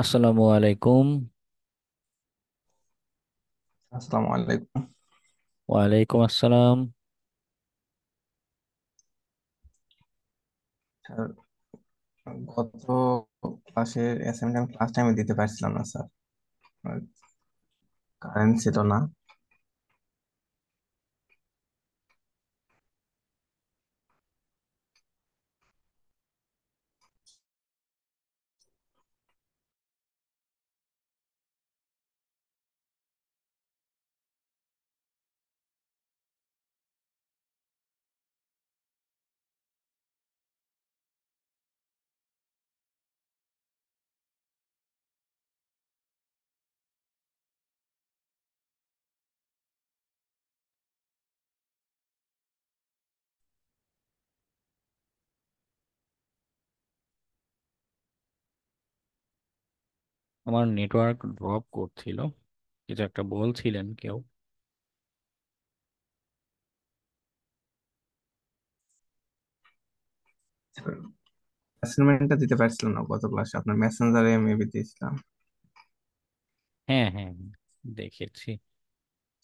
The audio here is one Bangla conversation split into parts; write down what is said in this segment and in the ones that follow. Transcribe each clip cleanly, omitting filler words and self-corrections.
আসসালামু আলাইকুম। আসসালামু আলাইকুম ওয়ালাইকুম আসসালাম। স্যার। গত ক্লাসের অ্যাসাইনমেন্ট আমি ক্লাস টাইমে দিতে পারছিলাম না স্যার। কারেন্ট ছিল না। আমার নেটওয়ার্ক ড্রপ করছিল, কিছু একটা বলছিলেন কেউ। অ্যাসাইনমেন্টটা দিতে পারছিলাম না গত ক্লাসে, আপনার মেসেঞ্জারে মেবি দিয়েছিলাম। হ্যাঁ হ্যাঁ, দেখেছি।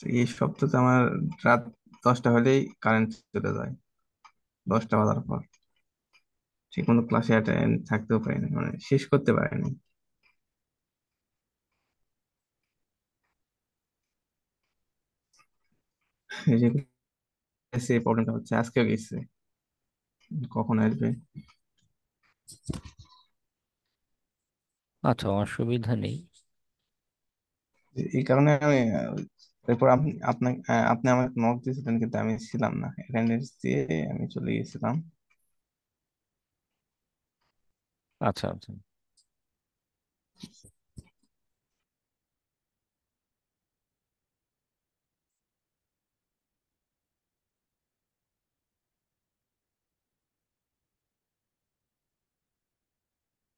তো এই সপ্তাহে আমার রাত 10টা হলেই কারেন্ট চলে যায়। 10টা বাজার পর ঠিক মতো ক্লাসে অ্যাটেন্ড থাকতেও পারিনি, মানে শেষ করতে পারিনি। এই যে এই প্রবলেমটা হচ্ছে, আজকেও গেছে, কখন আসবে। আচ্ছা, অসুবিধা নেই। এই কারণে আমি তারপর আপনি আপনাকে আপনি আমাকে নক দিয়েছিলেন, কিন্তু আমি ছিলাম না, অ্যাটেন্ডেন্স দিয়ে আমি চলে গেছিলাম। আচ্ছা আচ্ছা।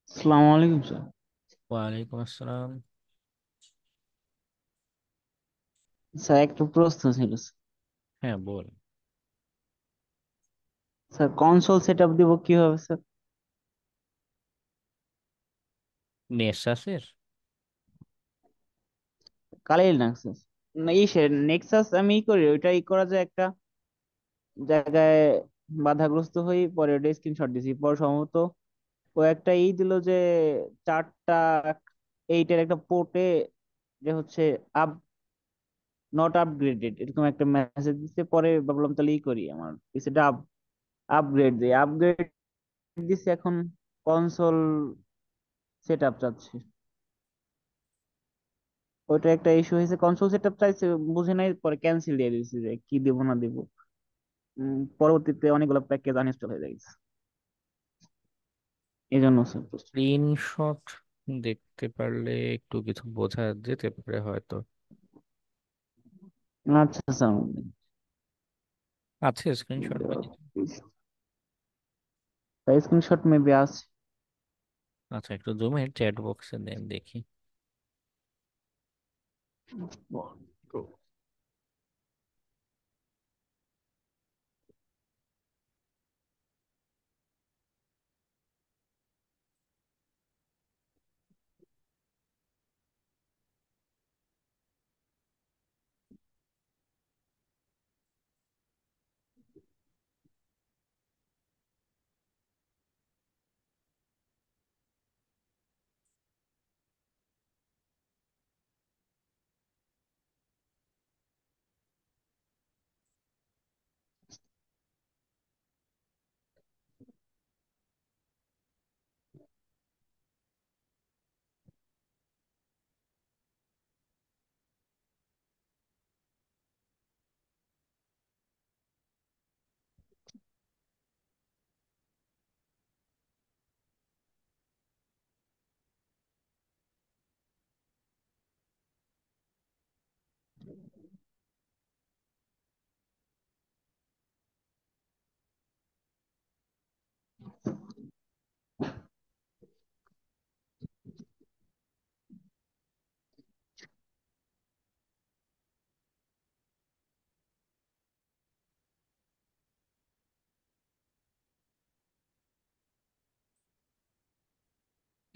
আসসালামু আলাইকুম স্যার। ওয়ালাইকুম আসসালাম। স্যার একটা প্রশ্ন ছিল স্যার। হ্যাঁ, বল। স্যার কনসোল সেট আপ দিব কিভাবে স্যার? নেক্সাসের। কালিল নেক্সাস না ইসে নেক্সাস আমি করি ওইটাই করা যায় একটা জায়গায় বাধাগ্রস্ত হই, পরে ওটা স্ক্রিনশট দিছি, পর সম্ভবত ও একটা দিল যে চারটা এইটের একটা পোর্টে যে হচ্ছে আপ নট আপগ্রেডেড এরকম একটা মেসেজ দিচ্ছে। পরে ভাবলাম তাহলে করি, আমার পিসিটা আপগ্রেড দিই, আপগ্রেড দিছি, এখন কনসোল সেট আপ চাচ্ছি। ওইটা একটা ইস্যু হয়েছে, কনসোল সেটআপ চাইছে, বুঝে নাই, পরে ক্যান্সেল দিয়ে দিয়েছি যে কি দিব না দিব। পরবর্তীতে অনেকগুলো প্যাকেজ আনইনস্টল হয়ে গেছে, এই জন্য স্যার বুঝছি। স্ক্রিনশট দেখতে পারলে একটু কিছু বোঝা যেতে পারে হয়তো। আচ্ছা স্যার, আছে স্ক্রিনশট বা কিছু? স্ক্রিনশট মেবি আছে। আচ্ছা, একটু জুমে চ্যাট বক্সে দেন দেখি।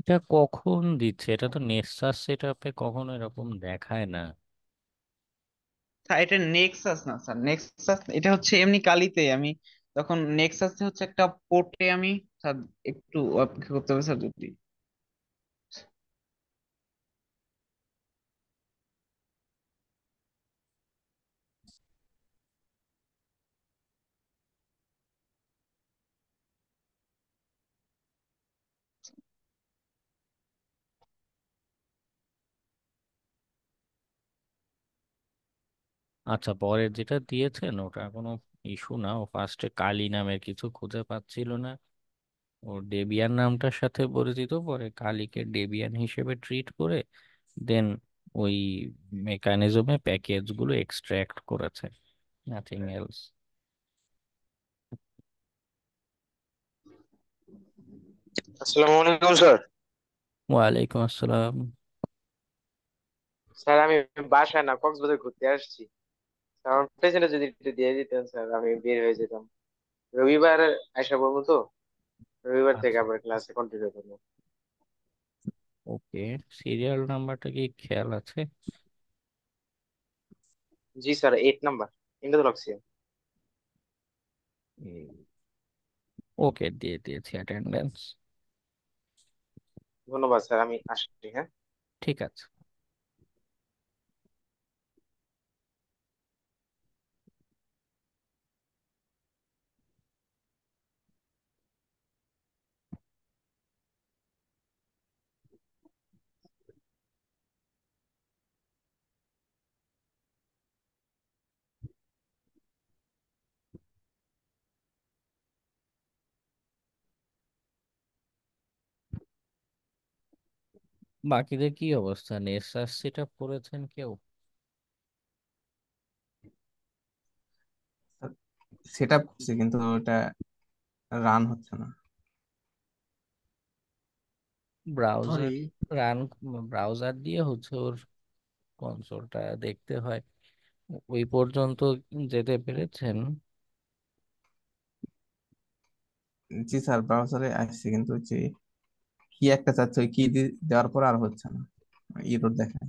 এটা কখন দিচ্ছে? এটা তো নেক্সাস সেটআপে কখনো এরকম দেখায় না। স্যার এটা নেক্সাস না স্যার, নেক্সাস এটা হচ্ছে এমনি কালিতে আমি তখন নেক্সাস হচ্ছে একটা পোর্টে আমি স্যার একটু অপেক্ষা করতে হবে স্যার যদি। আচ্ছা, পরের যেটা দিয়েছেন ওটা কোনো ইস্যু না। ও ফার্স্টে কালী নামের কিছু খুঁজে পাচ্ছিল না, ও ডেবিয়ান নামটার সাথে পরিচিত, পরে কালীকে ডেবিয়ান হিসেবে ট্রিট করে দেন ওই মেকানিজমে প্যাকেজগুলো এক্সট্রাক্ট করেছে, নাথিং এলস। আসসালামু আলাইকুম স্যার। ওয়ালাইকুম আসসালাম। স্যার আমি বাসায় না, কক্সবাজার ঘুরতে আসছি। স্যার আমার প্রেজেন্টে যদি একটু দিয়ে দিতেন স্যার, আমি বের হয়ে যেতাম। রবিবার আইসা বলবো তো, রবিবার থেকে আচ্ছা, আবার ক্লাসে কন্টিনিউ করবো। ওকে। সিরিয়াল নাম্বারটা কি খেয়াল আছে? জি স্যার, 8 নাম্বার ইন্দ্রলক্সিয়া। ওকে, দিয়ে দিয়েছি অ্যাটেন্ডেন্স। ধন্যবাদ স্যার, আমি আসছি, হ্যাঁ। ঠিক আছে। বাকিদের কি অবস্থা? নেসাস সেট আপ করেছেন কেউ? সেট আপ করছি কিন্তু ওটা রান হচ্ছে না। ব্রাউজার রান, ব্রাউজার দিয়ে হচ্ছে ওর কনসোলটা দেখতে হয়। ওই পর্যন্ত যেতে পেরেছেন? জি স্যার, ব্রাউজারে আসছে কিন্তু যে কি একটা চাচ্ছে ওই কি দেওয়ার পর আর হচ্ছে না, ইরোর দেখায়।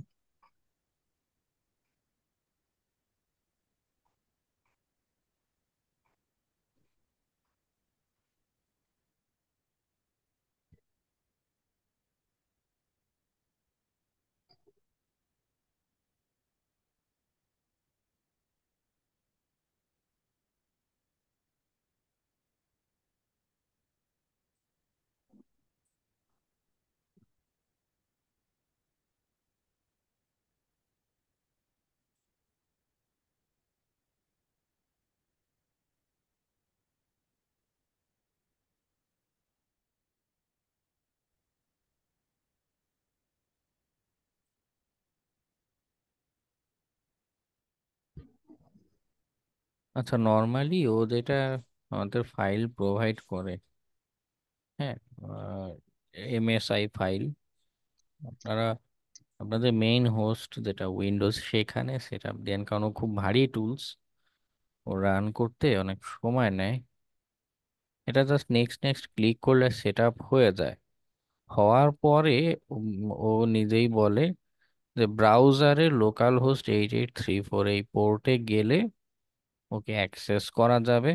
আচ্ছা, নর্মালি ও যেটা আমাদের ফাইল প্রোভাইড করে, হ্যাঁ, এমএসআই ফাইল, আপনারা আপনাদের মেইন হোস্ট যেটা উইন্ডোজ সেখানে সেট আপ দেন, কারণ ও খুব ভারী টুলস, ও রান করতে অনেক সময় নেয়। এটা জাস্ট নেক্সট নেক্সট ক্লিক করলে সেট আপ হয়ে যায়। হওয়ার পরে ও নিজেই বলে যে ব্রাউজারে লোকাল হোস্ট 8834 এই পোর্টে গেলে ওকে অ্যাক্সেস করা যাবে।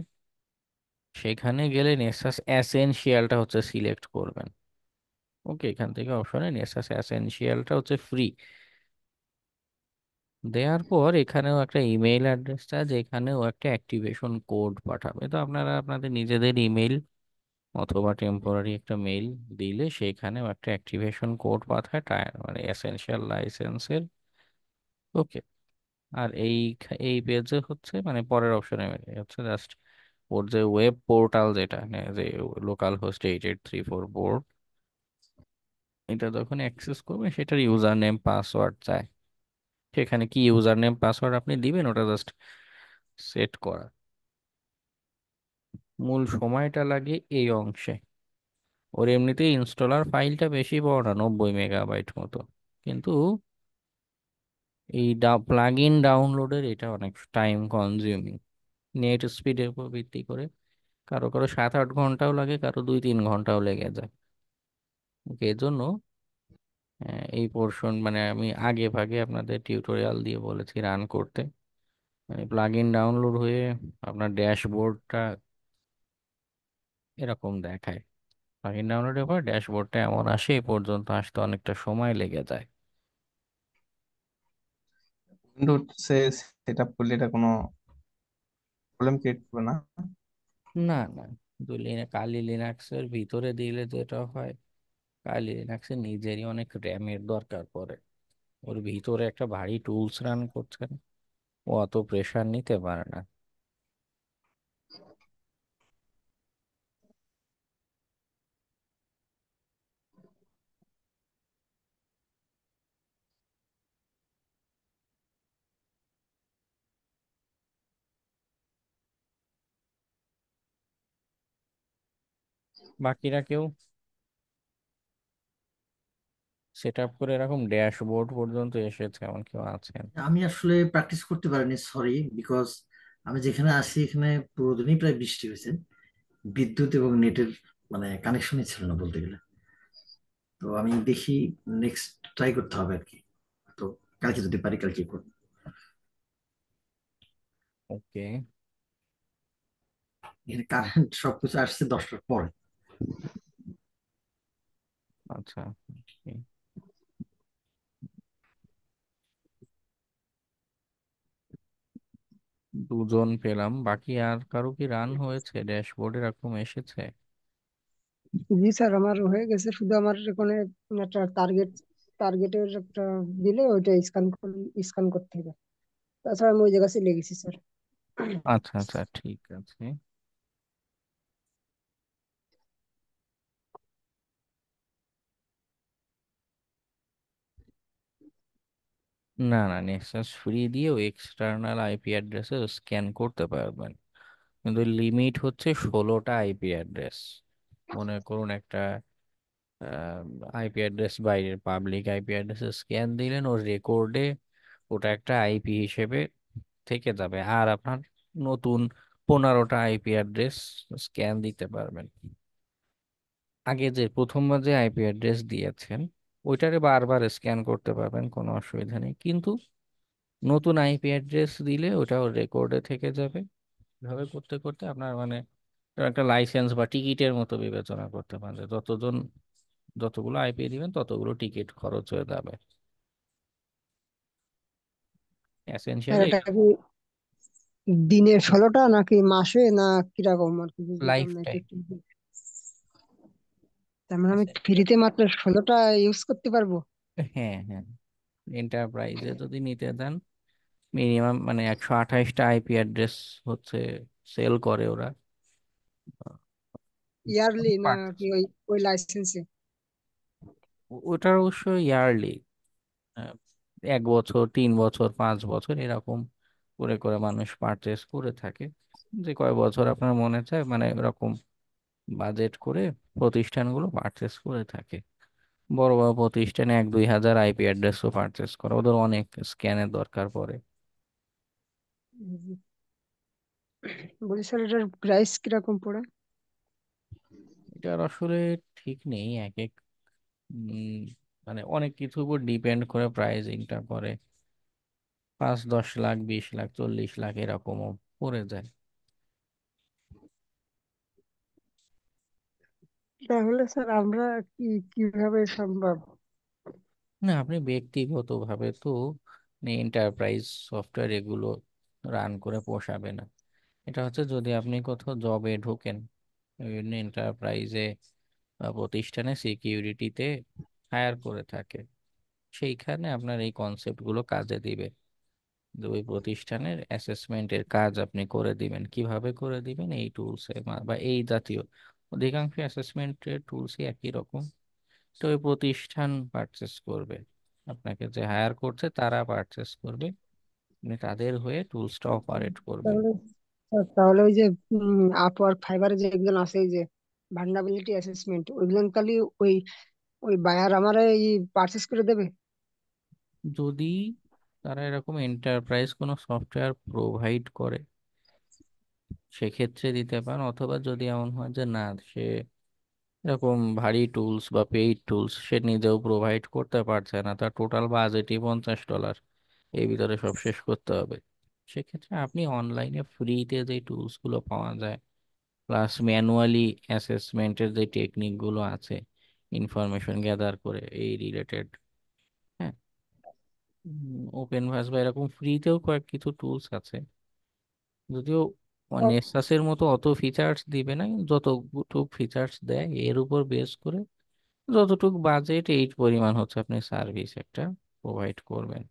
সেখানে গেলে নেসাস অ্যাসেনশিয়ালটা হচ্ছে সিলেক্ট করবেন। ওকে, এখান থেকে অপশনে নেসাস অ্যাসেনশিয়ালটা হচ্ছে ফ্রি। দেওয়ার পর এখানেও একটা ইমেইল অ্যাড্রেসটা, যেখানেও একটা অ্যাক্টিভেশন কোড পাঠাবে। তো আপনারা আপনাদের নিজেদের ইমেইল অথবা টেম্পোরারি একটা মেইল দিলে সেখানেও একটা অ্যাক্টিভেশন কোড পাঠায়, মানে এসেনশিয়াল লাইসেন্সের। ওকে। আর এই পেজে হচ্ছে মানে পরের অপশনে হচ্ছে জাস্ট ওর যে ওয়েব পোর্টাল, যেটা মানে যে লোকাল হোস্ট 8834 পোর্ট, এটা যখন অ্যাক্সেস করবে সেটার ইউজার নেম পাসওয়ার্ড চায়। সেখানে কি ইউজার নেম পাসওয়ার্ড আপনি দিবেন ওটা জাস্ট সেট করা। মূল সময়টা লাগে এই অংশে। ওর এমনিতেই ইনস্টলার ফাইলটা বেশি বড় না, 90 মেগাবাইট মতো, কিন্তু এই প্লাগ ইন ডাউনলোডের এটা অনেক টাইম কনজিউমিং। নেট স্পিডের উপর ভিত্তি করে কারো কারো 7-8 ঘন্টাও লাগে, কারো 2-3 ঘন্টাও লেগে যায়। এই জন্য এই পোর্শন মানে আমি আগে ভাগে আপনাদের টিউটোরিয়াল দিয়ে বলেছি রান করতে। মানে প্লাগ ইন ডাউনলোড হয়ে আপনার ড্যাশবোর্ডটা এরকম দেখায়। প্লাগ ইন ডাউনলোডের পর ড্যাশবোর্ডটা এমন আসে, এ পর্যন্ত আসতে অনেকটা সময় লেগে যায়। উইন্ডোজে সেট আপ করলে এটা কোনো প্রবলেম ক্রিয়েট করবে না? না না, কিন্তু কালি লিনাক্সের ভিতরে দিলে যেটা হয়, কালি লিনাক্সের নিজেরই অনেক র্যামের দরকার পড়ে। ওর ভিতরে একটা ভারী টুলস রান করছেন, ও অত প্রেশার নিতে পারে না। বাকিরা কেউ সেট আপ করে এরকম ড্যাশবোর্ড পর্যন্ত এসেছে এমন কেউ আছেন? আমি আসলে প্র্যাকটিস করতে পারিনি, সরি, বিকজ আমি যেখানে আসি এখানে পুরো দিনই প্রায় বৃষ্টি হয়েছে। বিদ্যুৎ এবং নেটের মানে কানেকশনই ছিল না বলতে গেলে। তো আমি দেখি নেক্সট ট্রাই করতে হবে আর কি। তো কালকে যদি পারি কালকে করবো। ওকে। এখানে কারেন্ট সবকিছু আসছে 10টার পরে। আচ্ছা, okay। দুজন পেলাম, বাকি আর কারো কি রান হয়েছে, ড্যাশবোর্ড এরকম এসেছে? জি স্যার, আমার হয়ে গেছে। শুধু আমার এখানে একটা টার্গেটের একটা দিলে ওইটা স্ক্যান করতে হবে। তাছাড়া আমি ওই জায়গায় চলে গেছি স্যার। আচ্ছা আচ্ছা, ঠিক আছে। না না, নেক্সাস ফ্রি দিয়েও এক্সটার্নাল আইপি অ্যাড্রেসে স্ক্যান করতে পারবেন, কিন্তু লিমিট হচ্ছে 16টা আইপি অ্যাড্রেস। মনে করুন একটা আইপি অ্যাড্রেস বাইরের পাবলিক আইপি অ্যাড্রেসে স্ক্যান দিলেন, ওর রেকর্ডে ওটা একটা আইপি হিসেবে থেকে যাবে, আর আপনার নতুন 15টা আইপি অ্যাড্রেস স্ক্যান দিতে পারবেন। আগে যে প্রথমবার যে আইপি অ্যাড্রেস দিয়েছেন ওইটারে বারবার স্ক্যান করতে পারবেন, কোনো অসুবিধা নেই, কিন্তু নতুন আইপি অ্যাড্রেস দিলে ওটা ওর রেকর্ডে থেকে যাবে। এভাবে করতে করতে আপনার মানে একটা লাইসেন্স বা টিকিটের মতো বিবেচনা করতে পারেন, যে যতগুলো আইপি দিবেন ততগুলো টিকিট খরচ হয়ে যাবে। স্যার এসেনশিয়ালি এটা কি দিনে 16টা নাকি মাসে না কিরকম আর কি বুঝলাম লাইফ না, টাইম। একটু তার মানে আমি ফ্রিতে মাত্র 16টা ইউজ করতে পারবো? হ্যাঁ হ্যাঁ, এন্টারপ্রাইজে যদি নিতে দেন মিনিমাম মানে 128টা আইপি অ্যাড্রেস হচ্ছে সেল করে ওরা। ইয়ারলি না পার- কি ওই ওই লাইসেন্সে? ওটার অবশ্য ইয়ারলি, 1 বছর, 3 বছর, 5 বছর এরকম করে করে মানুষ পারচেস করে থাকে। যে কয় বছর আপনার মনে চায় মানে এরকম বাজেট করে প্রতিষ্ঠানগুলো পারচেস করে থাকে। বড় বড় প্রতিষ্ঠানে 1-2 হাজার আইপি অ্যাড্রেসও পারচেস করে, ওদের অনেক স্ক্যানের দরকার পড়ে। বলি স্যার, এটার প্রাইস কিরকম পড়ে? এটার আসলে ঠিক নেই, এক এক উম, মানে অনেক কিছুর উপর ডিপেন্ড করে প্রাইসিংটা করে। 5-10 লাখ, 20 লাখ, 40 লাখ এরকমও পড়ে যায়। তাহলে স্যার আমরা কিভাবে সম্ভব? না, আপনি ব্যক্তিগতভাবে তো এন্টারপ্রাইজ সফটওয়্যার এগুলো রান করে পোষাবে না। এটা হচ্ছে যদি আপনি কোথাও জবে ঢোকেন, বিভিন্ন এন্টারপ্রাইজে বা প্রতিষ্ঠানে সিকিউরিটিতে হায়ার করে থাকে, সেইখানে আপনার এই কনসেপ্টগুলো কাজে দিবে। যে ওই প্রতিষ্ঠানের অ্যাসেসমেন্টের কাজ আপনি করে দিবেন, কিভাবে করে দিবেন, এই টুলসে বা এই জাতীয় অধিকাংশ অ্যাসেসমেন্টের টুলসই একই রকম। তো ওই প্রতিষ্ঠান পারচেস করবে, আপনাকে যে হায়ার করছে তারা পারচেস করবে, আপনি তাদের হয়ে টুলসটা অপারেট করবেন। তাহলে তাহলে ওই যে আপওয়ার্ক ফাইবারে যেগুলো আছে, এই যে ভালনারেবিলিটি অ্যাসেসমেন্ট, ওইগুলো খালি ওই ওই বায়ার আমারে এই পারচেস করে দেবে? যদি তারা এরকম এন্টারপ্রাইজ কোনো সফটওয়্যার প্রোভাইড করে সেক্ষেত্রে দিতে পারেন, অথবা যদি এমন হয় যে না, সে এরকম ভারী টুলস বা পেইড টুলস সে নিজেও প্রোভাইড করতে পারছে না, তার টোটাল বাজেটই $50, এই ভিতরে সব শেষ করতে হবে। সেক্ষেত্রে আপনি অনলাইনে ফ্রিতে যে টুলস গুলো পাওয়া যায়, প্লাস ম্যানুয়ালি অ্যাসেসমেন্টের যে টেকনিক গুলো আছে, ইনফরমেশন গ্যাদার করে এই রিলেটেড, হ্যাঁ, ওপেন ভাস বা এরকম ফ্রিতেও কয়েক কিছু টুলস আছে। যদিও ও- নেক্সাসের মতো অত ফিচার্স দিবে না, কিন্তু যতটুকু ফিচার্স দেয় এর উপর বেস করে যতটুকু বাজেট এই পরিমাণ হচ্ছে আপনি সার্ভিস একটা প্রোভাইড করবেন।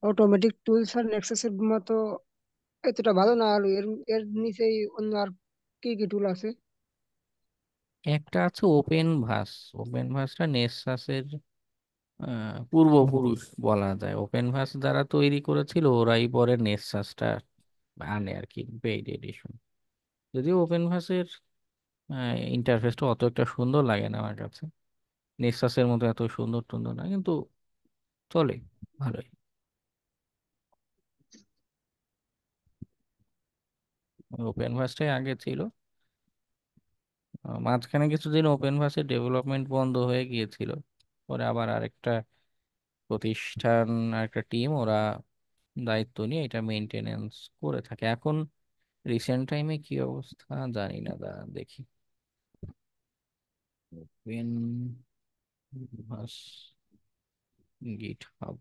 অটোমেটিক টুলস আর নেক্সাসের মতো এতটা ভালো না, আর এর এর নিচেই অন্য আর কি কি টুল আছে? একটা আছে ওপেন ভাস। ওপেন ভাসটা নেক্সাসের পূর্বপুরুষ বলা যায়। ওপেন ভাস যারা তৈরি করেছিল ওরাই পরে নেক্সাসটা আনে আর কি, পেইড এডিশন। যদিও ওপেন ভাসের ইন্টারফেসটা অত একটা সুন্দর লাগে না আমার কাছে, নেক্সাসের মতো এত সুন্দর টুন্দর না, কিন্তু চলে ভালোই। ওপেন ভাসটাই আগে ছিল। মাঝখানে কিছুদিন ওপেন ভার্সের ডেভেলপমেন্ট বন্ধ হয়ে গিয়েছিল, পরে আবার আরেকটা প্রতিষ্ঠান, আরেকটা টিম ওরা দায়িত্ব নিয়ে এটা মেনটেনেন্স করে থাকে। এখন রিসেন্ট টাইমে কি অবস্থা জানি না, দেখি। ওপেন ভার্স গিট হাব।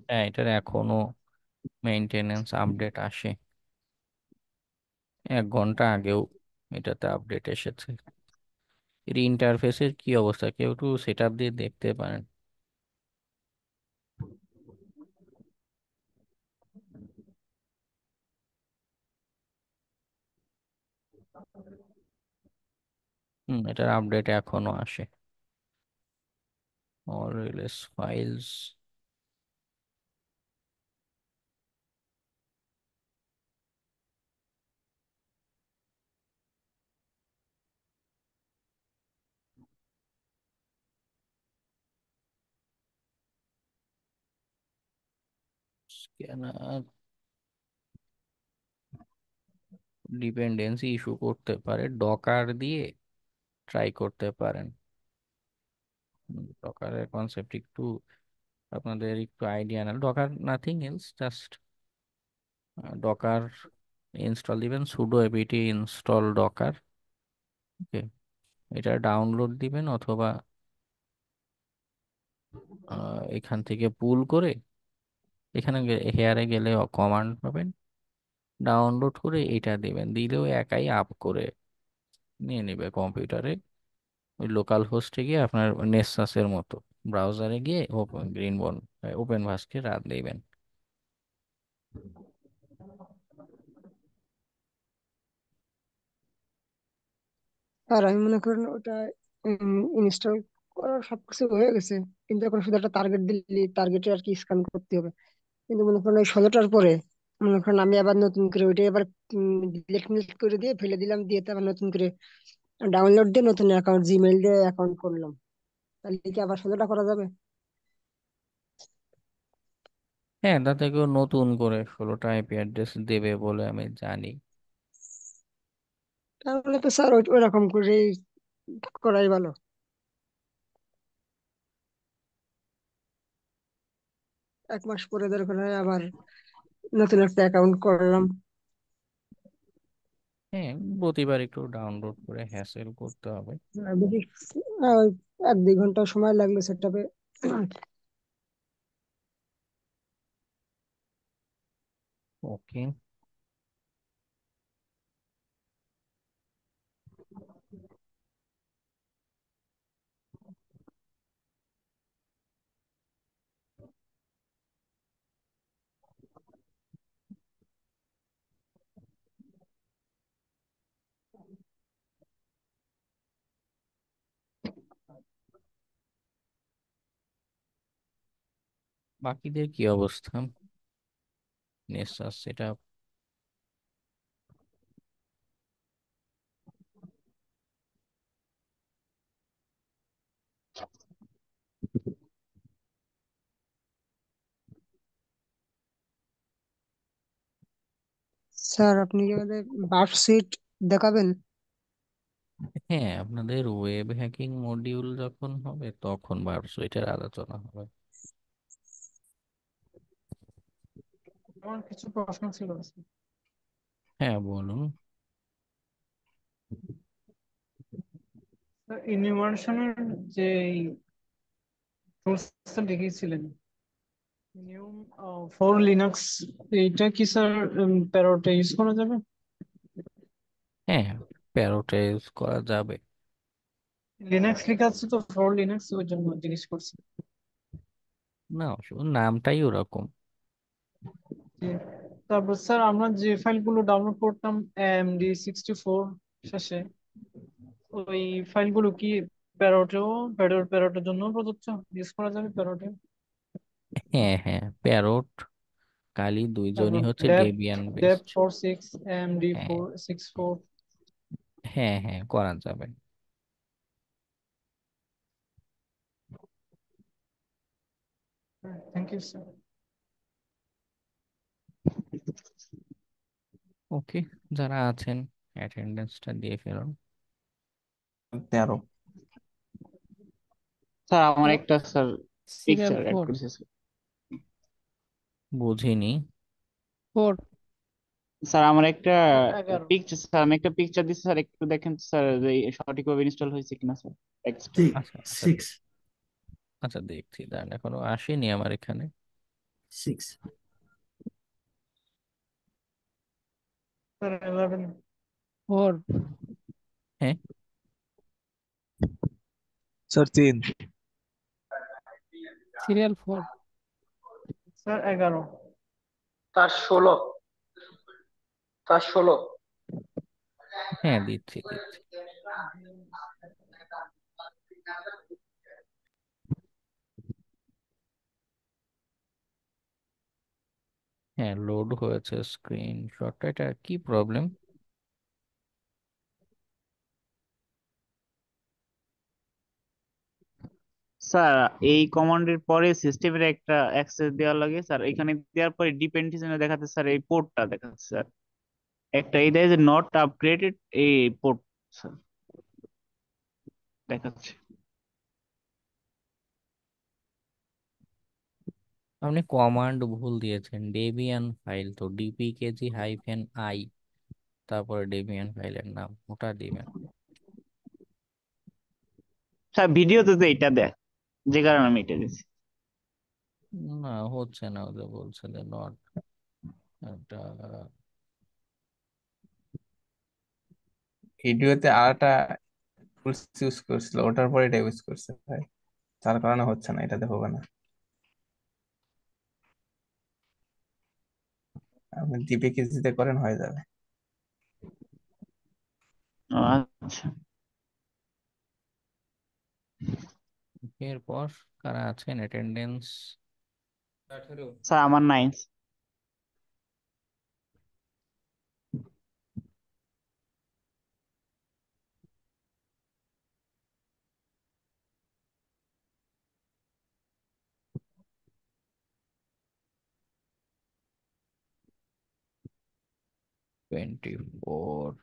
হ্যাঁ, এটার এখনো মেনটেনেন্স আপডেট আসে। 1 ঘন্টা আগেও এটাতে আপডেট এসেছে। এর ইন্টারফেসের কি অবস্থা কেউ একটু সেট আপ দিয়ে দেখতে পারেন? এটার আপডেট এখনো আসে। All release files, scanner, dependency issue করতে পারে, ডকার দিয়ে ট্রাই করতে পারেন। ডকারের কনসেপ্ট একটু আপনাদের একটু আইডিয়া না। Docker nothing else, just Docker install দিবেন, সুডো এপিটি ইনস্টল ডকার। ওকে, এটা ডাউনলোড দিবেন অথবা এখান থেকে পুল করে, এখানে হেয়ারে গেলে কমান্ড পাবেন, ডাউনলোড করে এটা দিবেন, দিলেও একাই আপ করে নিয়ে নেবে কম্পিউটারে। ওই লোকাল হোস্টে গিয়ে আপনার নেসাসের মতো ব্রাউজারে গিয়ে ওপেন গ্রিনবন ওপেন ভাস্কে রাত দিবেন। আর আমি মনে করেন ওটা ইনস্টল করার সবকিছু হয়ে গেছে, কিন্তু এখন শুধু একটা টার্গেট দিলি, টার্গেটে আর কি স্ক্যান করতে হবে। কিন্তু মনে করেন ওই 16টার পরে মনে করেন আমি আবার নতুন করে ওইটা এবার ডিলিট মিলিট করে দিয়ে ফেলে দিলাম, দিয়ে তো আবার নতুন করে ডাউনলোড দিয়ে নতুন অ্যাকাউন্ট, জিমেইল দিয়ে অ্যাকাউন্ট করলাম, তাহলে কি আবার 16টা করা যাবে? হ্যাঁ, তাতে কেউ নতুন করে 16টা আইপি অ্যাড্রেস দেবে বলে আমি জানি। তাহলে তো স্যার ওইরকম করেই করাই ভালো। 1 মাস পরে দরকার হয় আবার নতুন একটা অ্যাকাউন্ট করলাম। হ্যাঁ, প্রতিবার একটু ডাউনলোড করে হ্যাসেল করতে হবে। বেশি ওই 1-2 ঘন্টা সময় লাগলো সেটআপে। ওকে। বাকিদের কি অবস্থা? নেসাস এটা স্যার আপনি কি আমাদের বার্ফ সুইট দেখাবেন? হ্যাঁ, আপনাদের ওয়েব হ্যাকিং মডিউল যখন হবে তখন ভার্সু এটার আলোচনা হবে। আমার কিছু প্রশ্ন ছিল। হ্যাঁ বলুন। ইনিমার্শনের যে টুলসটা দেখিয়েছিলেন, নিউ ফর লিনাক্স, এইটা কি স্যার প্যারোটে ইউজ করা যাবে? হ্যাঁ, প্যারোটা ইউজ করা যাবে। লিনাক্স লেখা আছে তো, ফর লিনাক্স, ওই জন্য জিজ্ঞেস করছি। না, শুধু নামটাই ওরকম। যে তারপর স্যার আমরা যে ফাইলগুলো ডাউনলোড করতাম AMD64 শেষে, ওই ফাইলগুলো কি প্যারোটেও প্যারোটের জন্য প্রযোজ্য, ইউজ করা যাবে প্যারোটে? হ্যাঁ হ্যাঁ, প্যারোট কালি দুইজনই তারপর হচ্ছে deb Debian deb based. 46 AMD হ্যাঁ 464। হ্যাঁ হ্যাঁ, করা যাবে। Thank you sir. ওকে, যারা আছেন অ্যাটেন্ডেন্সটা দিয়ে ফেলুন। 13। স্যার আমার একটা স্যার সিরিয়াল পিকচার অ্যাড 4। করেছে স্যার। বুঝিনি। 4। স্যার আমার একটা 11। পিকচার, স্যার আমি একটা পিকচার দিচ্ছি স্যার, একটু দেখেন তো স্যার যে সঠিকভাবে ইনস্টল হয়েছে কিনা স্যার টেক্সট। আচ্ছা আচ্ছা 6। আচ্ছা, দেখছি, দাঁড়ান, এখনো আসেনি আমার এখানে। 6। স্যার 11। 4। হ্যাঁ, স্যার 3। সিরিয়াল 4। স্যার 11। তার 16, তার 16। হ্যাঁ, দিচ্ছি দিচ্ছি। হ্যাঁ, লোড হয়েছে স্ক্রিনশটটা। এটা কি প্রবলেম? স্যার এই কমান্ডের পরে সিস্টেমের একটা অ্যাক্সেস দেওয়া লাগে স্যার, এখানে দেওয়ার পরে ডিপেন্ডেন্সি দেখাচ্ছে স্যার, এই পোর্টটা দেখাচ্ছে স্যার, একটা এই দেয় যে নট আপগ্রেডেড, এই পোর্ট স্যার দেখাচ্ছে। আপনি কমান্ড ভুল দিয়েছেন। ডেবিয়ান ফাইল তো dpkg-i, তারপরে ডেবিয়ান ফাইলের নাম ওটা দিবেন। স্যার ভিডিওতে তো এটা দেয়, যে কারণে আমি এটা দিচ্ছি। না, হচ্ছে না, ওদের বলছে যে নট একটা। ভিডিওতে আরেকটা টুলস ইউজ করছিল, ওটার পরে এটা ইউজ করছে ভাই, তার কারণে হচ্ছে না, এটাতে হবে না। আপনি জিপিকেজিতে করেন, হয়ে যাবে। ও, আচ্ছা। এরপর কারা আছেন অ্যাটেন্ডেন্স? স্যার আমার 9। 24।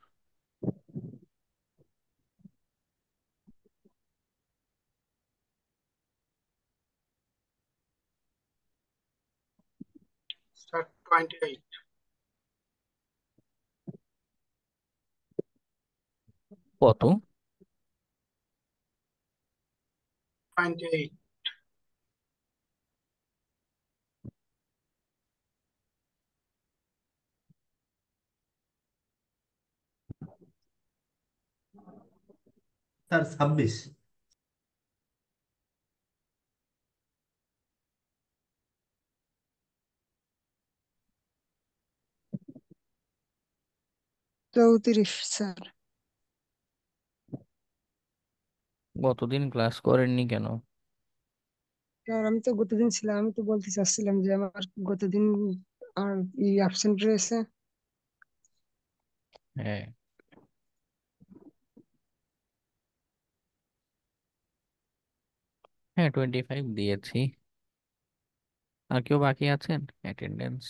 স্যার 28। কত? 28। স্যার 26। চৌত্রিশ স্যার। গতদিন ক্লাস করেননি কেন? আর আমি তো গতদিন ছিলাম, আমি তো বলতে চাচ্ছিলাম যে আমার গতদিন আর অ্যাবসেন্ট রয়েছে। হ্যাঁ, হ্যাঁ 25 দিয়েছি। আর কেউ বাকি আছেন অ্যাটেন্ডেন্স?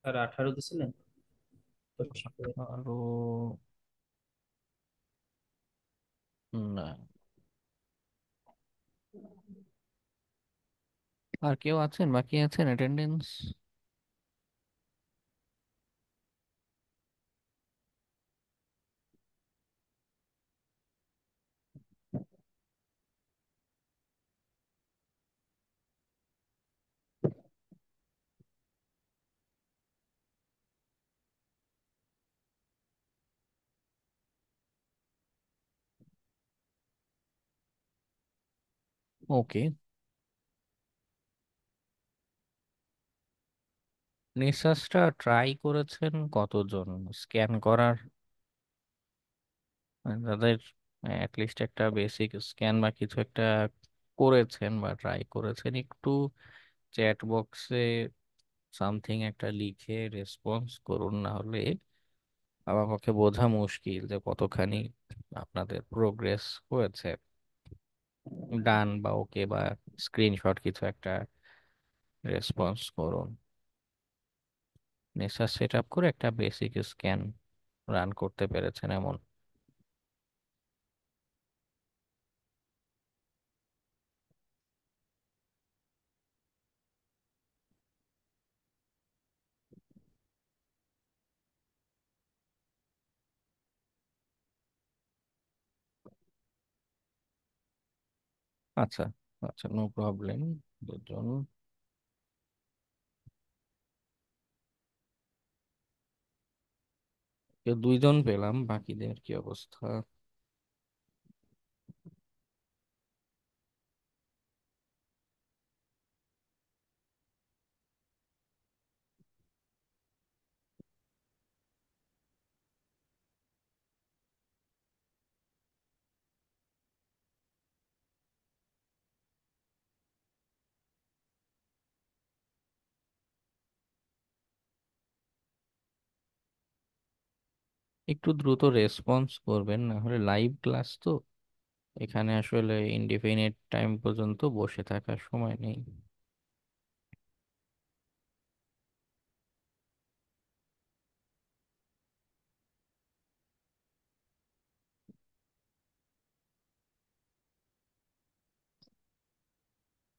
আর 18 দিছিলেন তো শিক্ষক। আরো না। আর কেউ আছেন বাকি আছেন অ্যাটেন্ডেন্স? ওকে। নিসাসটা ট্রাই করেছেন কতজন স্ক্যান করার? মানে তাদের অ্যাটলিস্ট একটা বেসিক স্ক্যান বা কিছু একটা করেছেন বা ট্রাই করেছেন? একটু চ্যাট বক্সে সামথিং একটা লিখে রেসপন্স করুন, না হলে আমার পক্ষে বোঝা মুশকিল যে কতখানি আপনাদের প্রোগ্রেস হয়েছে। ডান বা ওকে বা স্ক্রিনশট কিছু একটা রেসপন্স করুন। নেসাস সেট আপ করে একটা বেসিক স্ক্যান রান করতে পেরেছেন এমন। আচ্ছা, আচ্ছা, নো প্রবলেম। দুজন, কেউ দুইজন পেলাম, বাকিদের কি অবস্থা? একটু দ্রুত রেসপন্স করবেন, না হলে লাইভ ক্লাস তো, এখানে আসলে ইনডিফিনিট টাইম পর্যন্ত বসে থাকার সময় নেই।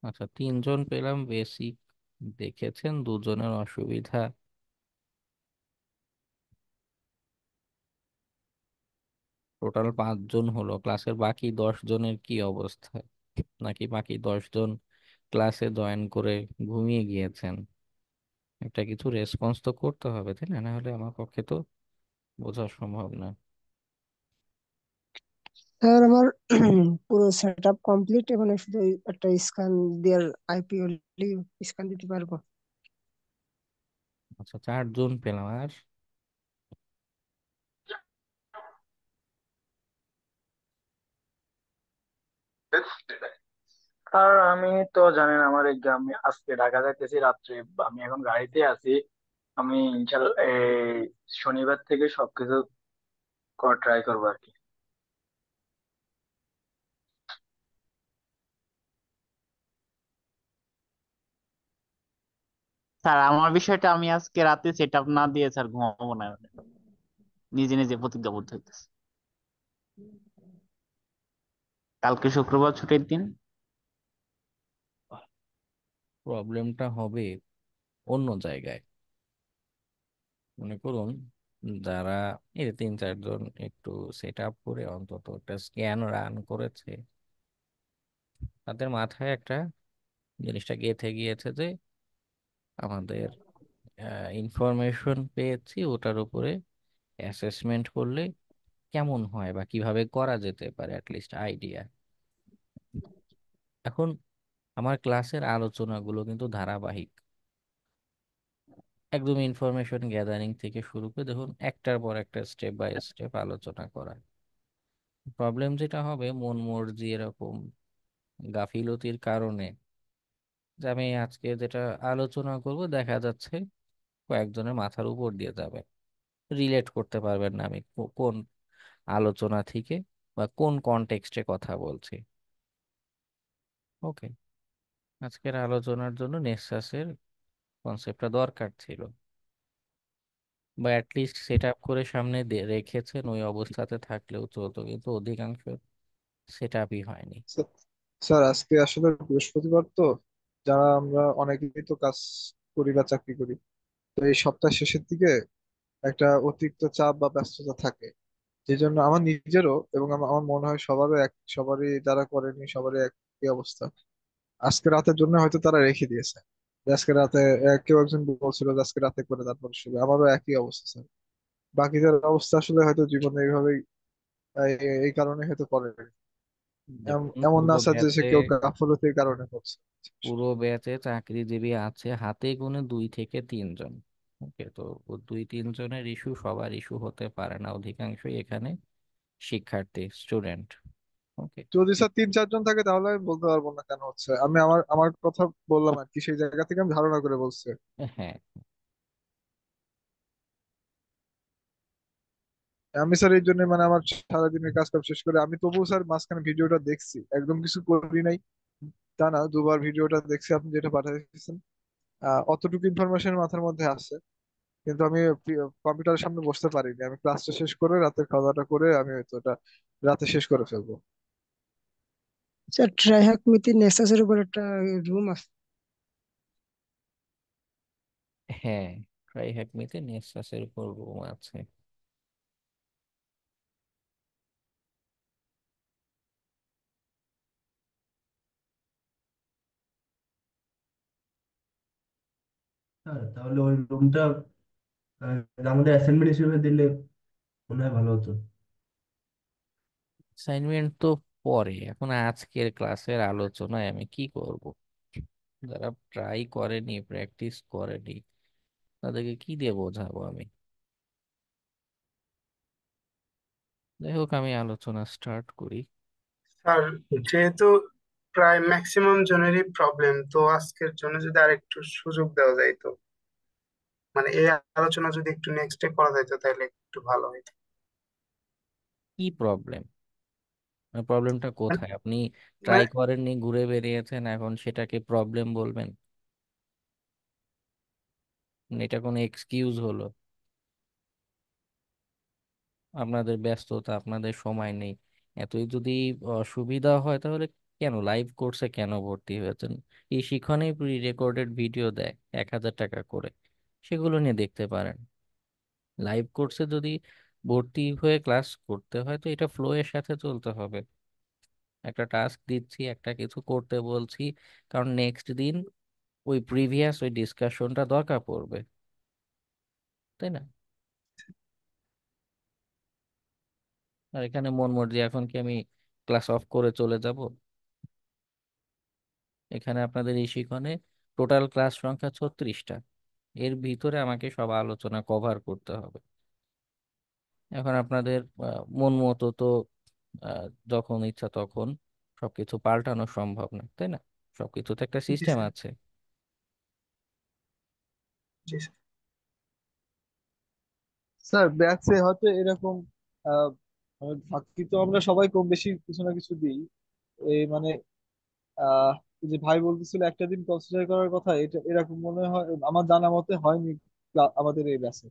আচ্ছা, তিনজন পেলাম বেসিক দেখেছেন, দুজনের অসুবিধা। টোটাল 5 জন হলো। ক্লাসের বাকি 10 জনের কি অবস্থা? নাকি বাকি 10 জন ক্লাসে জয়েন করে ঘুমিয়ে গিয়েছেন? একটা কিছু রেসপন্স তো করতে হবে, তাই না? না হলে আমার পক্ষে তো বোঝা সম্ভব না। স্যার আমার পুরো সেট আপ কমপ্লিট, এখন শুধু ওই একটা স্ক্যান দেওয়ার আইপি অনলি স্ক্যান দিতে পারবো। আচ্ছা, 4 জন পেলাম। আর আর আমি তো জানেন আমার এক্সাম আজকে ঢাকা যাইতেছি রাত্রে, আমি এখন গাড়িতে আছি। আমি ইনশাল্লাহ এই শনিবার থেকে সবকিছু ট্রাই করবো আর কি। স্যার আমার বিষয়টা আমি আজকে রাতে সেট আপ না দিয়ে স্যার ঘুমাবো না, নিজে নিজে প্রতিজ্ঞাবদ্ধ হইতেছে। কালকে শুক্রবার ছুটির দিন। প্রবলেমটা হবে অন্য জায়গায়। মনে করুন, যারা এই যে 3-4 জন একটু সেট আপ করে অন্তত একটা স্ক্যান রান করেছে, তাদের মাথায় একটা জিনিসটা গেঁথে গিয়েছে যে আমাদের ইনফরমেশন পেয়েছি, ওটার উপরে অ্যাসেসমেন্ট করলে কেমন হয় বা কিভাবে করা যেতে পারে অ্যাটলিস্ট আইডিয়া। এখন আমার ক্লাসের আলোচনাগুলো কিন্তু ধারাবাহিক, একদম ইনফরমেশন গ্যাদারিং থেকে শুরু করে দেখুন একটার পর একটা স্টেপ বাই স্টেপ আলোচনা করা। প্রবলেম যেটা হবে, মন মর্জি এরকম গাফিলতির কারণে যে আমি আজকে যেটা আলোচনা করব দেখা যাচ্ছে কয়েকজনের মাথার উপর দিয়ে যাবে, রিলেট করতে পারবেন না আমি কোন আলোচনা থেকে বা কোন কনটেক্সটে কথা বলছি। ওকে, আজকের আলোচনার জন্য নেক্সাসের কনসেপ্টটা দরকার ছিল, বা অ্যাটলিস্ট সেট আপ করে সামনে রেখেছেন, ওই অবস্থাতে থাকলেও চলতো, কিন্তু অধিকাংশ সেট আপই হয়নি। স্যার স্যার, আজকে আসলে বৃহস্পতিবার তো, যারা আমরা অনেকেই তো কাজ করি বা চাকরি করি, তো এই সপ্তাহ শেষের দিকে একটা অতিরিক্ত চাপ বা ব্যস্ততা থাকে। যে জন্য আমার নিজেরও এবং আমার মনে হয় সবারই যারা করেনি সবারই একই অবস্থা। আজকে রাতের জন্য হয়তো তারা রেখে দিয়েছে, যে আজকে রাতে কেউ একজন বলছিল যে আজকে রাতে করে তারপর শুবে, আমারও একই অবস্থা স্যার। বাকিদের অবস্থা আসলে হয়তো জীবনে এইভাবেই এই কারণে হয়তো করে। দেখুন, এমন পুরো না স্যার যে সে ব্যাচে কেউ গাফলতির কারণে করছে। পুরো ব্যাচে চাকরিজীবী আছে হাতে গোনে 2 থেকে 3 জন। ওকে, তো ও 2-3 জনের ইস্যু সবার ইস্যু হতে পারে না, অধিকাংশই এখানে শিক্ষার্থী, স্টুডেন্ট। ওকে। যদি স্যার 3-4 জন থাকে তাহলে আমি বলতে পারবো না কেন হচ্ছে, আমি আমার আমার কথা বললাম আর কি, সেই জায়গা থেকে আমি ধারণা করে বলছি। হ্যাঁ, আমি স্যার এই জন্য মানে আমার সারাদিনের কাজ কাম শেষ করে আমি তবুও স্যার মাঝখানে ভিডিওটা দেখছি, একদম কিছু করি নাই তা না, দুবার ভিডিওটা দেখছি আপনি যেটা পাঠিয়েছেন। অতটুকু ইনফরমেশন মাথার মধ্যে আছে, কিন্তু আমি কম্পিউটারের সামনে বসতে পারিনি। আমি ক্লাসটা শেষ করে রাতের খাওয়া দাওয়াটা করে আমি হয়তো ওটা রাতে শেষ করে ফেলবো। স্যার ট্রাইহ্যাক মিতি নেক্সাসের উপর একটা রুম আছে। হ্যাঁ, ট্রাই হ্যাকমিতে নেক্সাসের উপর রুম আছে। হ্যাঁ, তাহলে ওই রুমটা আমাদের অ্যাসাইনমেন্ট হিসেবে দিলে মনে হয় ভালো হতো। অ্যাসাইনমেন্ট তো পরে, এখন আজকের ক্লাসের আলোচনায় আমি কি করব? যারা ট্রাই করেনি, প্র্যাকটিস করেনি, তাদেরকে কি দিয়ে বোঝাবো আমি? যাই হোক, আমি আলোচনা স্টার্ট করি। স্যার, যেহেতু প্রায় ম্যাক্সিমাম জনেরই প্রবলেম, তো আজকের জন্য যদি আরেকটু সুযোগ দেওয়া যায় তো, মানে এই আলোচনা যদি একটু নেক্সট ডে করা যায় তো তাহলে একটু ভালো হয়। কি প্রবলেম? প্রবলেমটা কোথায়? আপনি ট্রাই মানে করেননি, ঘুরে বেরিয়েছেন, এখন সেটাকে প্রবলেম বলবেন? এটা কোনো এক্সকিউজ হলো? আপনাদের ব্যস্ততা, আপনাদের সময় নেই, এতই যদি অসুবিধা হয় তাহলে কেন লাইভ কোর্সে কেন ভর্তি হয়েছেন? এই শিক্ষণে প্রি রেকর্ডেড ভিডিও দেয় 1,000 টাকা করে, সেগুলো নিয়ে দেখতে পারেন। লাইভ কোর্সে যদি ভর্তি হয়ে ক্লাস করতে হয় তো এটা ফ্লো এর সাথে চলতে হবে। একটা টাস্ক দিচ্ছি, একটা কিছু করতে বলছি, কারণ নেক্সট দিন ওই প্রিভিয়াস ওই ডিসকাশনটা দরকার পড়বে, তাই না? আর এখানে মন মর্জি এখন কি আমি ক্লাস অফ করে চলে যাব? এখানে আপনাদের এই শিক্ষণে টোটাল ক্লাস সংখ্যা 36টা, এর ভিতরে আমাকে সব আলোচনা কভার করতে হবে। এখন আপনাদের মন মতো তো যখন ইচ্ছা তখন সবকিছু পাল্টানো সম্ভব না, তাই না? সবকিছু তো একটা জি সিস্টেম স্যার। আছে। জি স্যার। স্যার ব্যাচে হয়তো এরকম আহ, ফাঁকি তো আমরা সবাই কম বেশি কিছু না কিছু দিই। এই মানে আহ এই যে ভাই বলতেছিল একটা দিন কনসিডার করার কথা, এটা এরকম মনে হয় আমার জানা মতে হয়নি আমাদের এই ব্যাচে।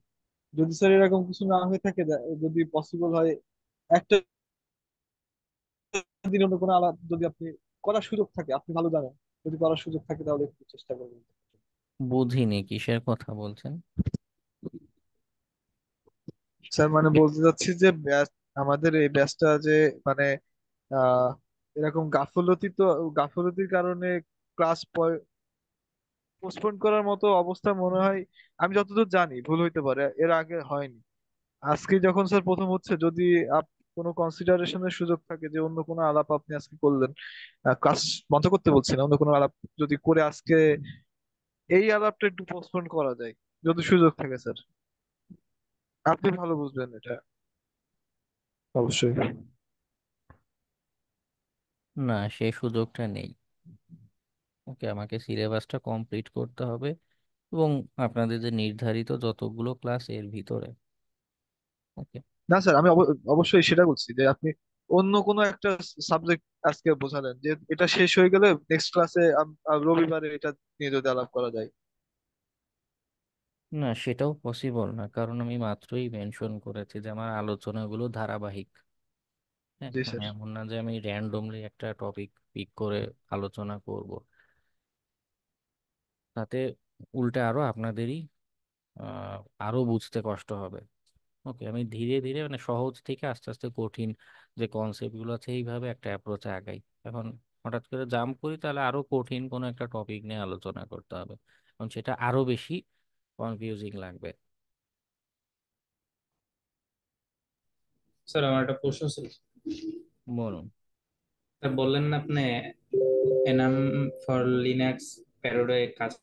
যদি স্যার এরকম কিছু না হয়ে থাকে, যদি পসিবল হয় একটা দিন অন্য কোনো আলাদা যদি আপনি করার সুযোগ থাকে, আপনি ভালো জানেন, যদি করার সুযোগ থাকে তাহলে একটু চেষ্টা করবেন। বুঝিনি কিসের কথা বলছেন। স্যার মানে বলতে চাচ্ছি যে ব্যাচ, আমাদের এই ব্যাচটা যে মানে আহ এরকম গাফলতির কারণে ক্লাস পোস্টপোন করার মতো অবস্থা মনে হয়, আমি যতদূর জানি, ভুল হইতে পারে, এর আগে হয়নি। আজকে যখন স্যার প্রথম হচ্ছে, যদি কোনো কনসিডারেশনের সুযোগ থাকে যে অন্য কোনো আলাপ আপনি আজকে করলেন, ক্লাস বন্ধ করতে বলছি না, অন্য কোনো আলাপ যদি করে আজকে এই আলাপটা একটু পোস্টপোন করা যায়, যদি সুযোগ থাকে স্যার, আপনি ভালো বুঝবেন এটা অবশ্যই। না, সেই সুযোগটা নেই। ওকে, আমাকে সিলেবাসটা কমপ্লিট করতে হবে, এবং আপনাদের যে নির্ধারিত যতগুলো ক্লাস এর ভিতরে। ওকে। না স্যার, আমি অবশ্যই সেটা বলছি যে আপনি অন্য কোনো একটা সাবজেক্ট আজকে বোঝালেন যে এটা শেষ হয়ে গেলে নেক্সট ক্লাসে রবিবারে এটা নিয়ে যদি আলাপ করা যায়। না, সেটাও পসিবল না, কারণ আমি মাত্রই মেনশন করেছি যে আমার আলোচনাগুলো ধারাবাহিক। হ্যাঁ, জি মানে স্যার। এমন না যে আমি র্যান্ডমলি একটা টপিক পিক করে আলোচনা করব। তাতে উল্টে আরো আপনাদেরই আরো বুঝতে কষ্ট হবে। ওকে, আমি ধীরে ধীরে মানে সহজ থেকে আস্তে আস্তে কঠিন যে কনসেপ্ট গুলো আছে এইভাবে একটা অ্যাপ্রোচে আগাই। এখন হঠাৎ করে জাম্প করি, তাহলে আরো কঠিন কোনো একটা টপিক নিয়ে আলোচনা করতে হবে, এবং সেটা আরো বেশি কনফিউজিং লাগবে। স্যার আমার একটা প্রশ্ন ছিল। বলুন। স্যার বললেন না আপনি এনাম ফর লিনাক্স প্যারোডে কাজ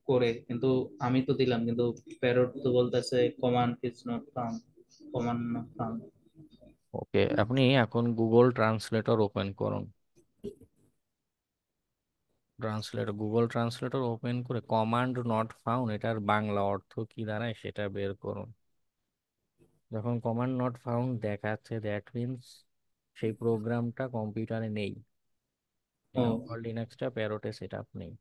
করে, কিন্তু আমি তো দিলাম, কিন্তু প্যারোড তো বলতেছে command is not found, command not found. Okay, আপনি এখন গুগল ট্রান্সলেটর ওপেন করুন। গুগল ট্রান্সলেটর ওপেন করে কমান্ড নট ফাউন্ড এটার বাংলা অর্থ কি দাঁড়ায় সেটা বের করুন। যখন কমান্ড নট ফাউন্ড দেখাচ্ছে, দ্যাট মিনস সেই প্রোগ্রামটা কম্পিউটারে নেই। ও, এনাম ফর লিনাক্সটা প্যারোটে সেট আপ নেই।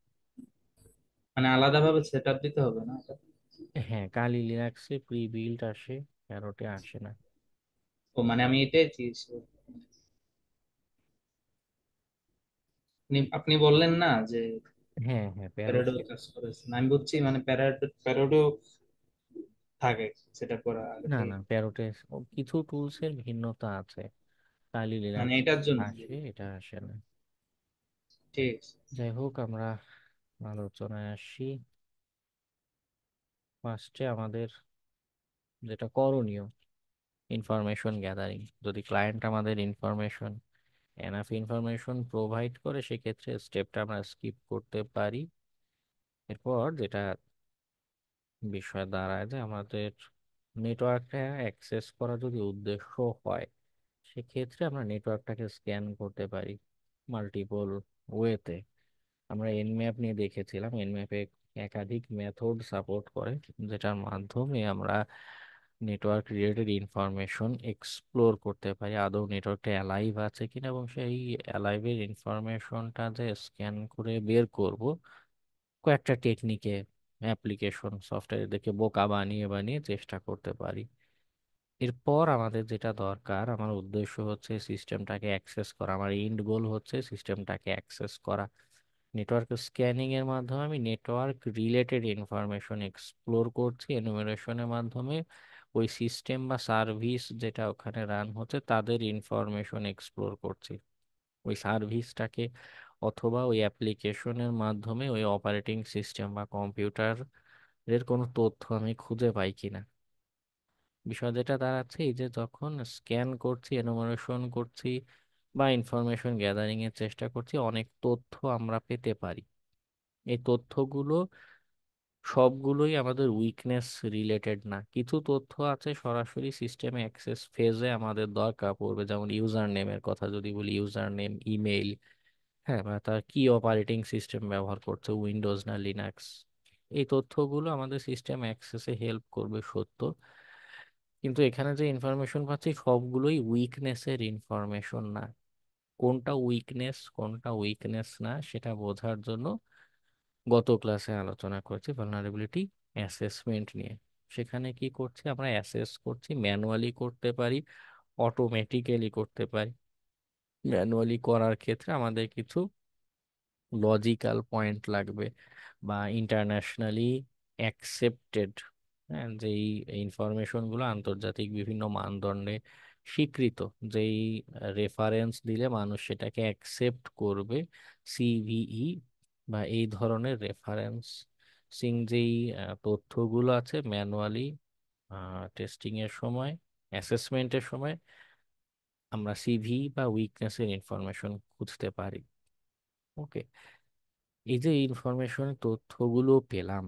মানে আলাদাভাবে সেট আপ দিতে হবে না এটা? হ্যাঁ, কালি লিনাক্সে প্রি বিল্ড আসে, প্যারোটে আসে না। ও মানে আমি এটাই চেয়েছি। আপনি বললেন না যে হ্যাঁ হ্যাঁ, প্যারোডেও প্যারোটে। কাজ করেছেন, আমি বুঝছি মানে প্যারোডেও থাকে সেটা করা আগে না থেকে। না, প্যারোটে কিছু টুলসের ভিন্নতা আছে। কালি মানে লিনাক্স এটার জন্য আসে, এটা আসে না। ঠিক আছে। যাই হোক, আমরা আলোচনায় আসি। ফার্স্টে আমাদের যেটা করণীয়, ইনফরমেশন গ্যাদারিং। যদি ক্লায়েন্ট আমাদের এনাফ ইনফরমেশন প্রোভাইড করে, সেক্ষেত্রে স্টেপটা আমরা স্কিপ করতে পারি। এরপর যেটা বিষয় দাঁড়ায় যে আমাদের নেটওয়ার্কটা অ্যাক্সেস করা যদি উদ্দেশ্য হয়, সেক্ষেত্রে আমরা নেটওয়ার্কটাকে স্ক্যান করতে পারি মাল্টিপল ওয়েতে। আমরা এনম্যাপ নিয়ে দেখেছিলাম, এনম্যাপে একাধিক মেথড সাপোর্ট করে, যেটার মাধ্যমে আমরা নেটওয়ার্ক রিলেটেড ইনফরমেশন এক্সপ্লোর করতে পারি, আদৌ নেটওয়ার্কটা অ্যালাইভ আছে কিনা, এবং সেই অ্যালাইভের ইনফরমেশনটা যে স্ক্যান করে বের করব কয়েকটা টেকনিকে, অ্যাপ্লিকেশন সফটওয়্যার দেখে বোকা বানিয়ে বানিয়ে চেষ্টা করতে পারি। এরপর আমাদের যেটা দরকার, আমার উদ্দেশ্য হচ্ছে সিস্টেমটাকে অ্যাক্সেস করা, আমার এন্ড গোল হচ্ছে সিস্টেমটাকে অ্যাক্সেস করা। নেটওয়ার্ক স্ক্যানিং এর মাধ্যমে আমি নেটওয়ার্ক রিলেটেড ইনফরমেশন এক্সপ্লোর করছি, এনুমেরেশনের মাধ্যমে ওই সিস্টেম বা সার্ভিস যেটা ওখানে রান হচ্ছে তাদের ইনফরমেশন এক্সপ্লোর করছি। ওই সার্ভিসটাকে অথবা ওই অ্যাপ্লিকেশনের মাধ্যমে ওই অপারেটিং সিস্টেম বা কম্পিউটার এর কোনো তথ্য আমি খুঁজে পাই কিনা। বিষয় যেটা দাঁড়াচ্ছে, এই যে যখন স্ক্যান করছি, এনুমারেশন করছি বা ইনফরমেশন গ্যাদারিং এর চেষ্টা করছি, অনেক তথ্য আমরা পেতে পারি। এই তথ্যগুলো সবগুলোই আমাদের উইকনেস রিলেটেড না। কিছু তথ্য আছে সরাসরি সিস্টেমে অ্যাক্সেস ফেজে আমাদের দরকার পড়বে, যেমন ইউজার নেমের কথা যদি বলি, ইউজার নেম, ইমেইল, হ্যাঁ, বা তার কি অপারেটিং সিস্টেম ব্যবহার করছে, উইন্ডোজ না লিনাক্স। এই তথ্যগুলো আমাদের সিস্টেম অ্যাক্সেসে হেল্প করবে সত্য, কিন্তু এখানে যে ইনফরমেশন পাচ্ছি সবগুলোই উইকনেসের ইনফরমেশন না। কোনটা উইকনেস কোনটা উইকনেস না সেটা বোঝার জন্য গত ক্লাসে আলোচনা করছি ভালনারেবিলিটি অ্যাসেসমেন্ট নিয়ে। সেখানে কি করছি, আমরা অ্যাসেস করছি, ম্যানুয়ালি করতে পারি, অটোমেটিক্যালি করতে পারি। ম্যানুয়ালি করার ক্ষেত্রে আমাদের কিছু লজিক্যাল পয়েন্ট লাগবে, বা ইন্টারন্যাশনালি অ্যাকসেপ্টেড, হ্যাঁ, যেই ইনফরমেশনগুলো আন্তর্জাতিক বিভিন্ন মানদণ্ডে স্বীকৃত, যেই রেফারেন্স দিলে মানুষ সেটাকে অ্যাকসেপ্ট করবে, সিভিই বা এই ধরনের রেফারেন্সিং যেই তথ্যগুলো আছে ম্যানুয়ালি টেস্টিং এর সময়, অ্যাসেসমেন্টের সময় আমরা সিভি বা উইকনেসের ইনফরমেশন খুঁজতে পারি। ওকে, এই যে ইনফরমেশন তথ্যগুলো পেলাম,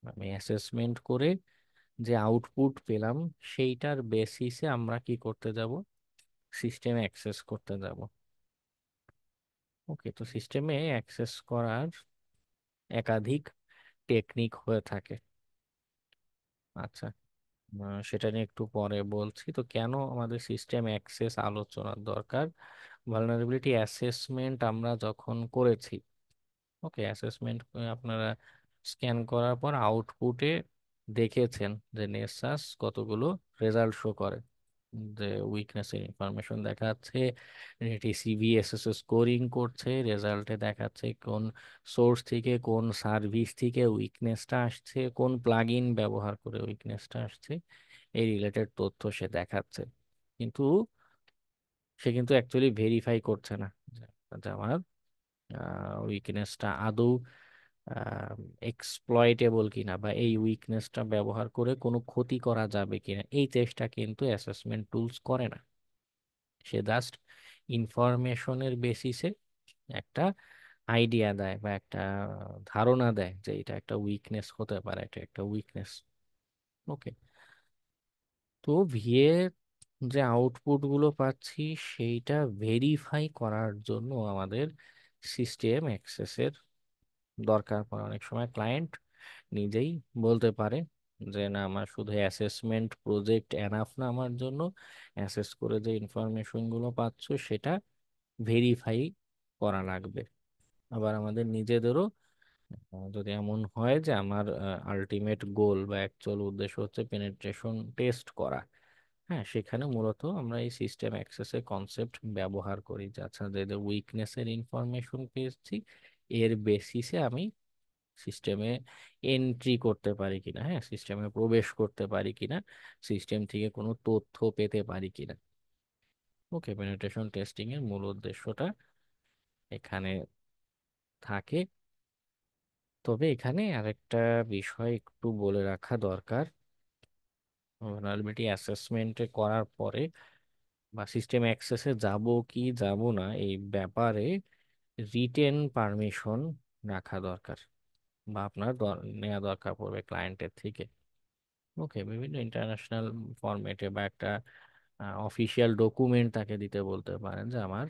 আমি অ্যাসেসমেন্ট করে যে আউটপুট পেলাম, সেইটার বেসিসে আমরা কি করতে যাব, সিস্টেম অ্যাক্সেস করতে যাব। ওকে, তো সিস্টেমে অ্যাক্সেস করার একাধিক টেকনিক হয়ে থাকে। আচ্ছা, সেটা নিয়ে একটু পরে বলছি। তো কেন আমাদের সিস্টেম অ্যাক্সেস আলোচনার দরকার? ভালনারেবিলিটি অ্যাসেসমেন্ট আমরা যখন করেছি, ওকে, অ্যাসেসমেন্ট আপনারা স্ক্যান করার পর আউটপুটে দেখেছেন যে নেসাস কতগুলো রেজাল্ট শো করে, যে উইকনেসের ইনফরমেশন দেখাচ্ছে, টিসিভি এসএসএস স্কোরিং করছে, রেজাল্টে দেখাচ্ছে কোন সোর্স থেকে কোন সার্ভিস থেকে উইকনেসটা আসছে, কোন প্লাগইন ব্যবহার করে উইকনেসটা আসছে, এই রিলেটেড তথ্য সে দেখাচ্ছে। কিন্তু সে কিন্তু অ্যাকচুয়ালি ভেরিফাই করছে না যে যে আমার উইকনেসটা আদৌ এক্সপ্লয়েটেবল কিনা, বা এই উইকনেসটা ব্যবহার করে কোনো ক্ষতি করা যাবে কিনা, এই চেষ্টা কিন্তু অ্যাসেসমেন্ট টুলস করে না। সে জাস্ট ইনফরমেশনের বেসিসে একটা আইডিয়া দেয় বা একটা ধারণা দেয় যে এটা একটা উইকনেস হতে পারে, এটা একটা উইকনেস। ওকে, তো ভিএ যে আউটপুট গুলো পাচ্ছি সেইটা ভেরিফাই করার জন্য আমাদের সিস্টেম অ্যাক্সেসের দরকার পড়ে। অনেক সময় ক্লায়েন্ট নিজেই বলতে পারে যে না, আমার শুধু অ্যাসেসমেন্ট প্রজেক্ট এনাফ না, আমার জন্য অ্যাসেস করে যে ইনফরমেশন গুলো পাচ্ছ সেটা ভেরিফাই করা লাগবে। আবার আমাদের নিজেদেরও যদি এমন হয় যে আমার আলটিমেট গোল বা অ্যাকচুয়াল উদ্দেশ্য হচ্ছে পেনিট্রেশন টেস্ট করা, হ্যাঁ, সেখানে মূলত আমরা এই সিস্টেম অ্যাক্সেসের কনসেপ্ট ব্যবহার করি। যে আচ্ছা, যে উইকনেসের ইনফরমেশন পেয়েছি, এর বেসিসে আমি সিস্টেমে এন্ট্রি করতে পারি কিনা, হ্যাঁ, সিস্টেমে প্রবেশ করতে পারি কিনা, সিস্টেম থেকে কোনো তথ্য পেতে পারি কিনা। ওকে, পেনিট্রেশন টেস্টিং এর মূল উদ্দেশ্যটা এখানে থাকে। তবে এখানে আরেকটা বিষয় একটু বলে রাখা দরকার। ভালনারেবিলিটি অ্যাসেসমেন্ট করার পরে বা সিস্টেম অ্যাক্সেসে যাব কি যাব না, এই ব্যাপারে রিটেন পারমিশন রাখা দরকার, বা আপনার নেওয়া দরকার পড়বে ক্লায়েন্টের থেকে। ওকে, বিভিন্ন ইন্টারন্যাশনাল ফরম্যাটে বা একটা অফিসিয়াল ডকুমেন্ট তাকে দিতে বলতে পারেন যে আমার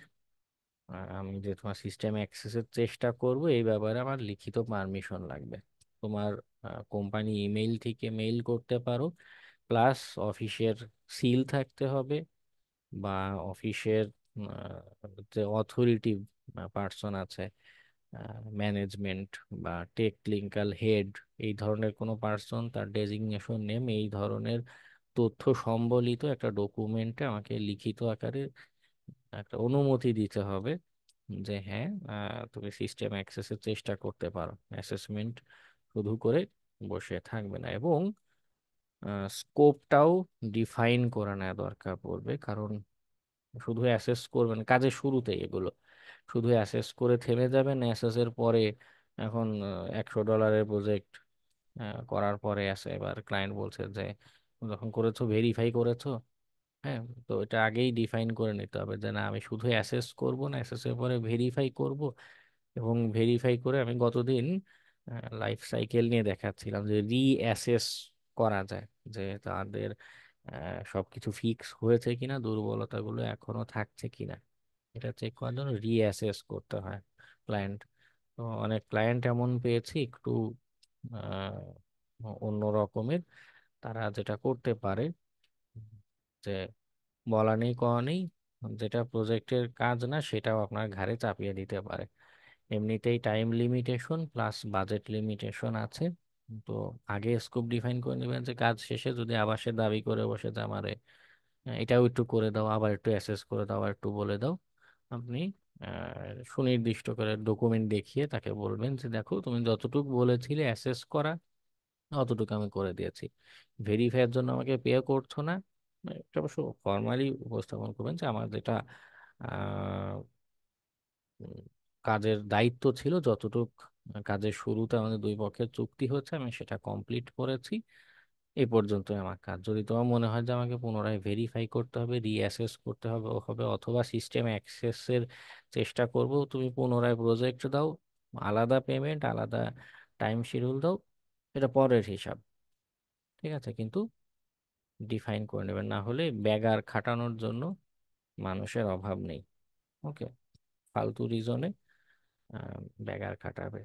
আমি যে তোমার সিস্টেম অ্যাক্সেসের চেষ্টা করব এই ব্যাপারে আমার লিখিত পারমিশন লাগবে। তোমার কোম্পানি ইমেইল থেকে মেইল করতে পারো, প্লাস অফিসের সিল থাকতে হবে, বা অফিসের যে অথরিটি পার্সন আছে, ম্যানেজমেন্ট বা টেকনিক্যাল হেড, এই ধরনের কোনো পার্সন, তার ডেজিগনেশন নেম, এই ধরনের তথ্য সম্বলিত একটা ডকুমেন্টে আমাকে লিখিত আকারে একটা অনুমতি দিতে হবে যে হ্যাঁ, তুমি সিস্টেম অ্যাক্সেসের চেষ্টা করতে পারো, অ্যাসেসমেন্ট শুধু করে বসে থাকবে না। এবং স্কোপটাও ডিফাইন করে নেওয়া দরকার পড়বে, কারণ শুধু অ্যাসেস করবেন কাজের শুরুতেই, এগুলো শুধু অ্যাসেস করে থেমে যাবেন, অ্যাসেসের পরে এখন $100 প্রজেক্ট করার পরে আসে এবার ক্লায়েন্ট বলছে যে যখন করেছো ভেরিফাই করেছো, হ্যাঁ, তো এটা আগেই ডিফাইন করে নিতে হবে যে না, আমি শুধু অ্যাসেস করব না, অ্যাসেসের পরে ভেরিফাই করব। এবং ভেরিফাই করে আমি গতদিন লাইফ সাইকেল নিয়ে দেখাচ্ছিলাম যে রিঅ্যাসেস করা যায়, যে তাদের সবকিছু ফিক্স হয়েছে কিনা, দুর্বলতাগুলো এখনো থাকছে কিনা, এটা চেক করার জন্য রিঅ্যাসেস করতে হয় ক্লায়েন্ট। তো অনেক ক্লায়েন্ট এমন পেয়েছি একটু অন্য রকমের, তারা যেটা করতে পারে যে বলা নেই কওয়া নেই, যেটা প্রজেক্টের কাজ না সেটাও আপনার ঘাড়ে চাপিয়ে দিতে পারে। এমনিতেই time limitation plus budget limitation আছে। তো আগে স্কোপ ডিফাইন করে নেবেন যে কাজ শেষে যদি আবার সে দাবি করে বসে যে আমারে এটাও একটু করে দাও, আবার একটু অ্যাসেস করে দাও, আবার একটু বলে দাও, আপনি সুনির্দিষ্ট করে ডকুমেন্ট দেখিয়ে তাকে বলবেন যে দেখো, তুমি যতটুকু বলেছিলে অ্যাসেস করা, অতটুকু আমি করে দিয়েছি, ভেরিফাইয়ের জন্য আমাকে পে করছো না। এটা অবশ্য ফর্মালি উপস্থাপন করবেন যে আমার যেটা আহ, উম, কাজের দায়িত্ব ছিল, যতটুক কাজের শুরুতে আমাদের দুই পক্ষের চুক্তি হচ্ছে আমি সেটা কমপ্লিট করেছি, এই পর্যন্তই আমার কাজ। যদি তোমার মনে হয় যে আমাকে পুনরায় ভেরিফাই করতে হবে, রিঅ্যাসেস করতে হবে হবে, অথবা সিস্টেম অ্যাক্সেসের চেষ্টা করব, তুমি পুনরায় প্রজেক্ট দাও, আলাদা পেমেন্ট, আলাদা টাইম শিডিউল দাও, এটা পরের হিসাব। ঠিক আছে, কিন্তু ডিফাইন করে নেবেন, না হলে ব্যাগার খাটানোর জন্য মানুষের অভাব নেই। ওকে, ফালতু রিজনে ব্যাগার খাটাবে।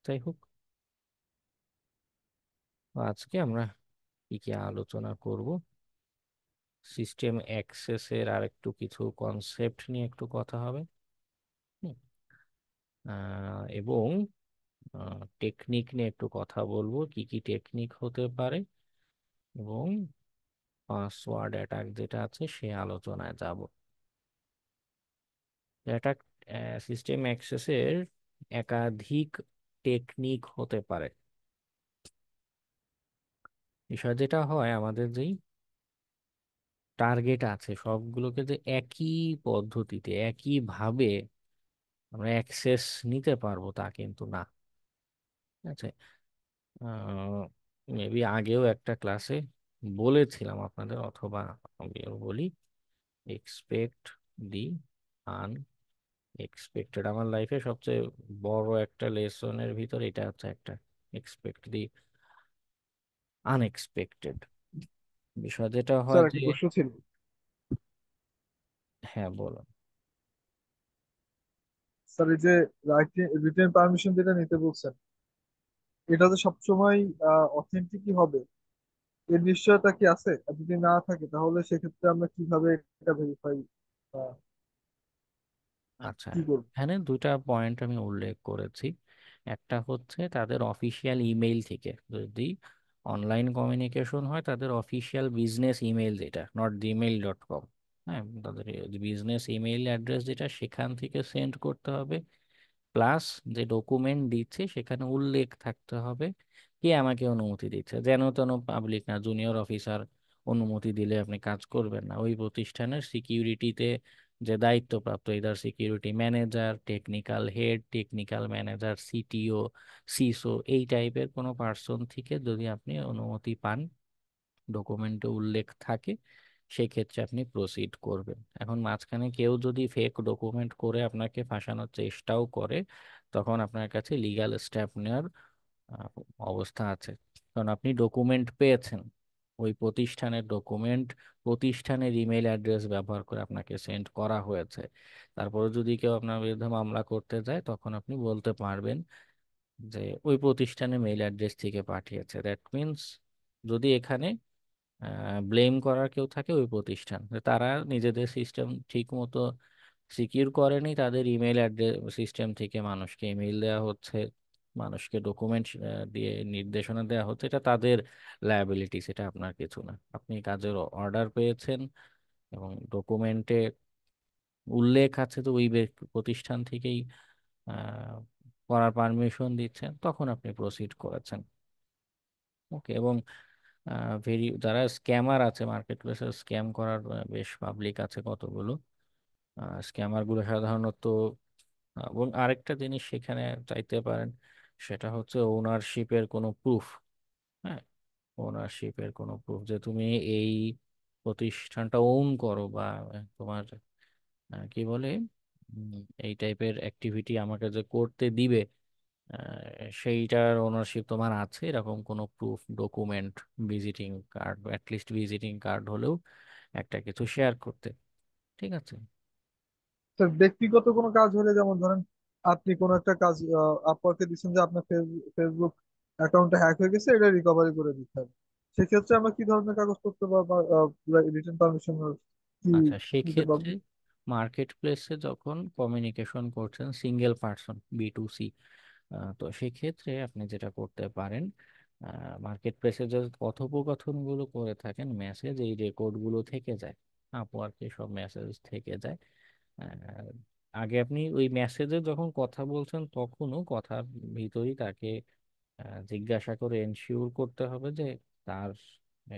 যাই হোক, তো আজকে আমরা কি কি আলোচনা করব, সিস্টেম অ্যাক্সেসের আর একটু কিছু কনসেপ্ট নিয়ে একটু কথা হবে। হুম, এবং টেকনিক নিয়ে একটু কথা বলবো, কি কি টেকনিক হতে পারে, এবং পাসওয়ার্ড অ্যাটাক যেটা আছে সে আলোচনায় যাব। অ্যাটাক, সিস্টেম অ্যাক্সেসের একাধিক টেকনিক হতে পারে। বিষয় যেটা হয়, আমাদের যেই টার্গেট আছে সবগুলোকে যে একই পদ্ধতিতে একইভাবে আমরা অ্যাক্সেস নিতে পারবো তা কিন্তু না। ঠিক আছে, মেবি আগেও একটা ক্লাসে বলেছিলাম আপনাদের, অথবা আমিও বলি, এক্সপেক্ট দি আনএক্সপেক্টেড। আমার লাইফে সবচেয়ে বড় একটা লেসনের ভিতর এটা হচ্ছে একটা, এক্সপেক্ট দি আনএক্সপেক্টেড। বিষয় যেটা হয় স্যার যে, একটা প্রশ্ন ছিল। হ্যাঁ বলো। স্যার এই যে রিটেন পারমিশন যেটা নিতে বলছেন, এটা তো সবসময় অথেন্টিকই হবে, এর নিশ্চয়তা কি আছে? আর যদি না থাকে তাহলে সেক্ষেত্রে আমরা কিভাবে এটা ভেরিফাই আচ্ছা, কি করব? এখানে দুইটা পয়েন্ট আমি উল্লেখ করেছি। একটা হচ্ছে তাদের অফিসিয়াল ইমেইল থেকে, যদি অনলাইন কমিউনিকেশন হয় তাদের অফিসিয়াল বিজনেস ইমেইল যেটা, নট gmail.com, হ্যাঁ, তাদের বিজনেস ইমেইল অ্যাড্রেস যেটা, সেখান থেকে সেন্ড করতে হবে। প্লাস যে ডকুমেন্ট দিচ্ছে সেখানে উল্লেখ থাকতে হবে কে আমাকে অনুমতি দিচ্ছে। যেন তেন পাবলিক না, জুনিয়র অফিসার অনুমতি দিলে আপনি কাজ করবেন না। ওই প্রতিষ্ঠানের সিকিউরিটিতে যে দায়িত্বপ্রাপ্ত, either security manager, technical head, technical manager, CTO, CISO, এই টাইপের কোনো পার্সন থেকে যদি আপনি অনুমতি পান, ডকুমেন্টে উল্লেখ থাকে, সেক্ষেত্রে আপনি প্রসিড করবেন। এখন মাঝখানে কেউ যদি ফেক ডকুমেন্ট করে আপনাকে ফাঁসানোর চেষ্টাও করে, তখন আপনার কাছে লিগ্যাল স্টেপ নেওয়ার আহ, অবস্থা আছে। কারণ আপনি ডকুমেন্ট পেয়েছেন, ওই প্রতিষ্ঠানের ডকুমেন্ট প্রতিষ্ঠানের ইমেল অ্যাড্রেস ব্যবহার করে আপনাকে সেন্ড করা হয়েছে। তারপরে যদি কেউ আপনার বিরুদ্ধে মামলা করতে যায়, তখন আপনি বলতে পারবেন যে ওই প্রতিষ্ঠানের মেইল অ্যাড্রেস থেকে পাঠিয়েছে। দ্যাট মিনস, যদি এখানে ব্লেম করার কেউ থাকে ওই প্রতিষ্ঠান, যে তারা নিজেদের সিস্টেম ঠিক মতো সিকিউর করেনি, তাদের ইমেল অ্যাড্রেস সিস্টেম থেকে মানুষকে ইমেল দেওয়া হচ্ছে, মানুষকে ডকুমেন্ট দিয়ে নির্দেশনা দেওয়া হচ্ছে, এটা তাদের লায়াবিলিটি, সেটা আপনার কিছু না। আপনি কাজের অর্ডার পেয়েছেন এবং ডকুমেন্টে উল্লেখ আছে, তো ওই প্রতিষ্ঠান থেকেই আহ, করার পারমিশন দিচ্ছেন, তখন আপনি প্রসিড করেছেন। ওকে, এবং যারা স্ক্যামার আছে মার্কেট প্লেসে, স্ক্যাম করার বেশ পাবলিক আছে কতগুলো। স্ক্যামার গুলো সাধারণত, এবং আরেকটা জিনিস সেখানে চাইতে পারেন, সেটা হচ্ছে ওনারশিপের কোনো প্রুফ। হ্যাঁ, ওনারশিপের কোনো প্রুফ, যে তুমি এই প্রতিষ্ঠানটা ওন করো, বা তোমার কি বলে, উম, এই টাইপের অ্যাক্টিভিটি আমাকে যে করতে দিবে, সেইটার ওনারশিপ তোমার আছে, এরকম কোনো proof, document, visiting card, at least visiting card হলেও একটা কিছু শেয়ার করতে। ঠিক আছে। স্যার ব্যক্তিগত কোনো কাজ হলে, যেমন ধরেন আপনি কোনো একটা কাজ আপওয়ার্কে দিচ্ছেন যে আপনার ফেসবুক অ্যাকাউন্টটা হ্যাক হয়ে গেছে, এটা রিকভারি করে দিতে হবে, সেক্ষেত্রে আমরা কি ধরনের কাগজপত্র বা রিটার্ন পারমিশন কি আচ্ছা, দিতে সেক্ষেত্রে পারবো? মার্কেট প্লেসে যখন কমিউনিকেশন করছেন সিঙ্গেল পার্সন, B2C, তো সেক্ষেত্রে আপনি যেটা করতে পারেন, মার্কেট প্লেসে যে কথোপকথনগুলো করে থাকেন, মেসেজ, এই রেকর্ডগুলো থেকে যায়, আপওয়ার্কে সব মেসেজ থেকে যায়। আহ, আগে আপনি ওই মেসেজে যখন কথা বলছেন, তখনও কথার ভিতরেই তাকে জিজ্ঞাসা করে এনশিওর করতে হবে যে তার,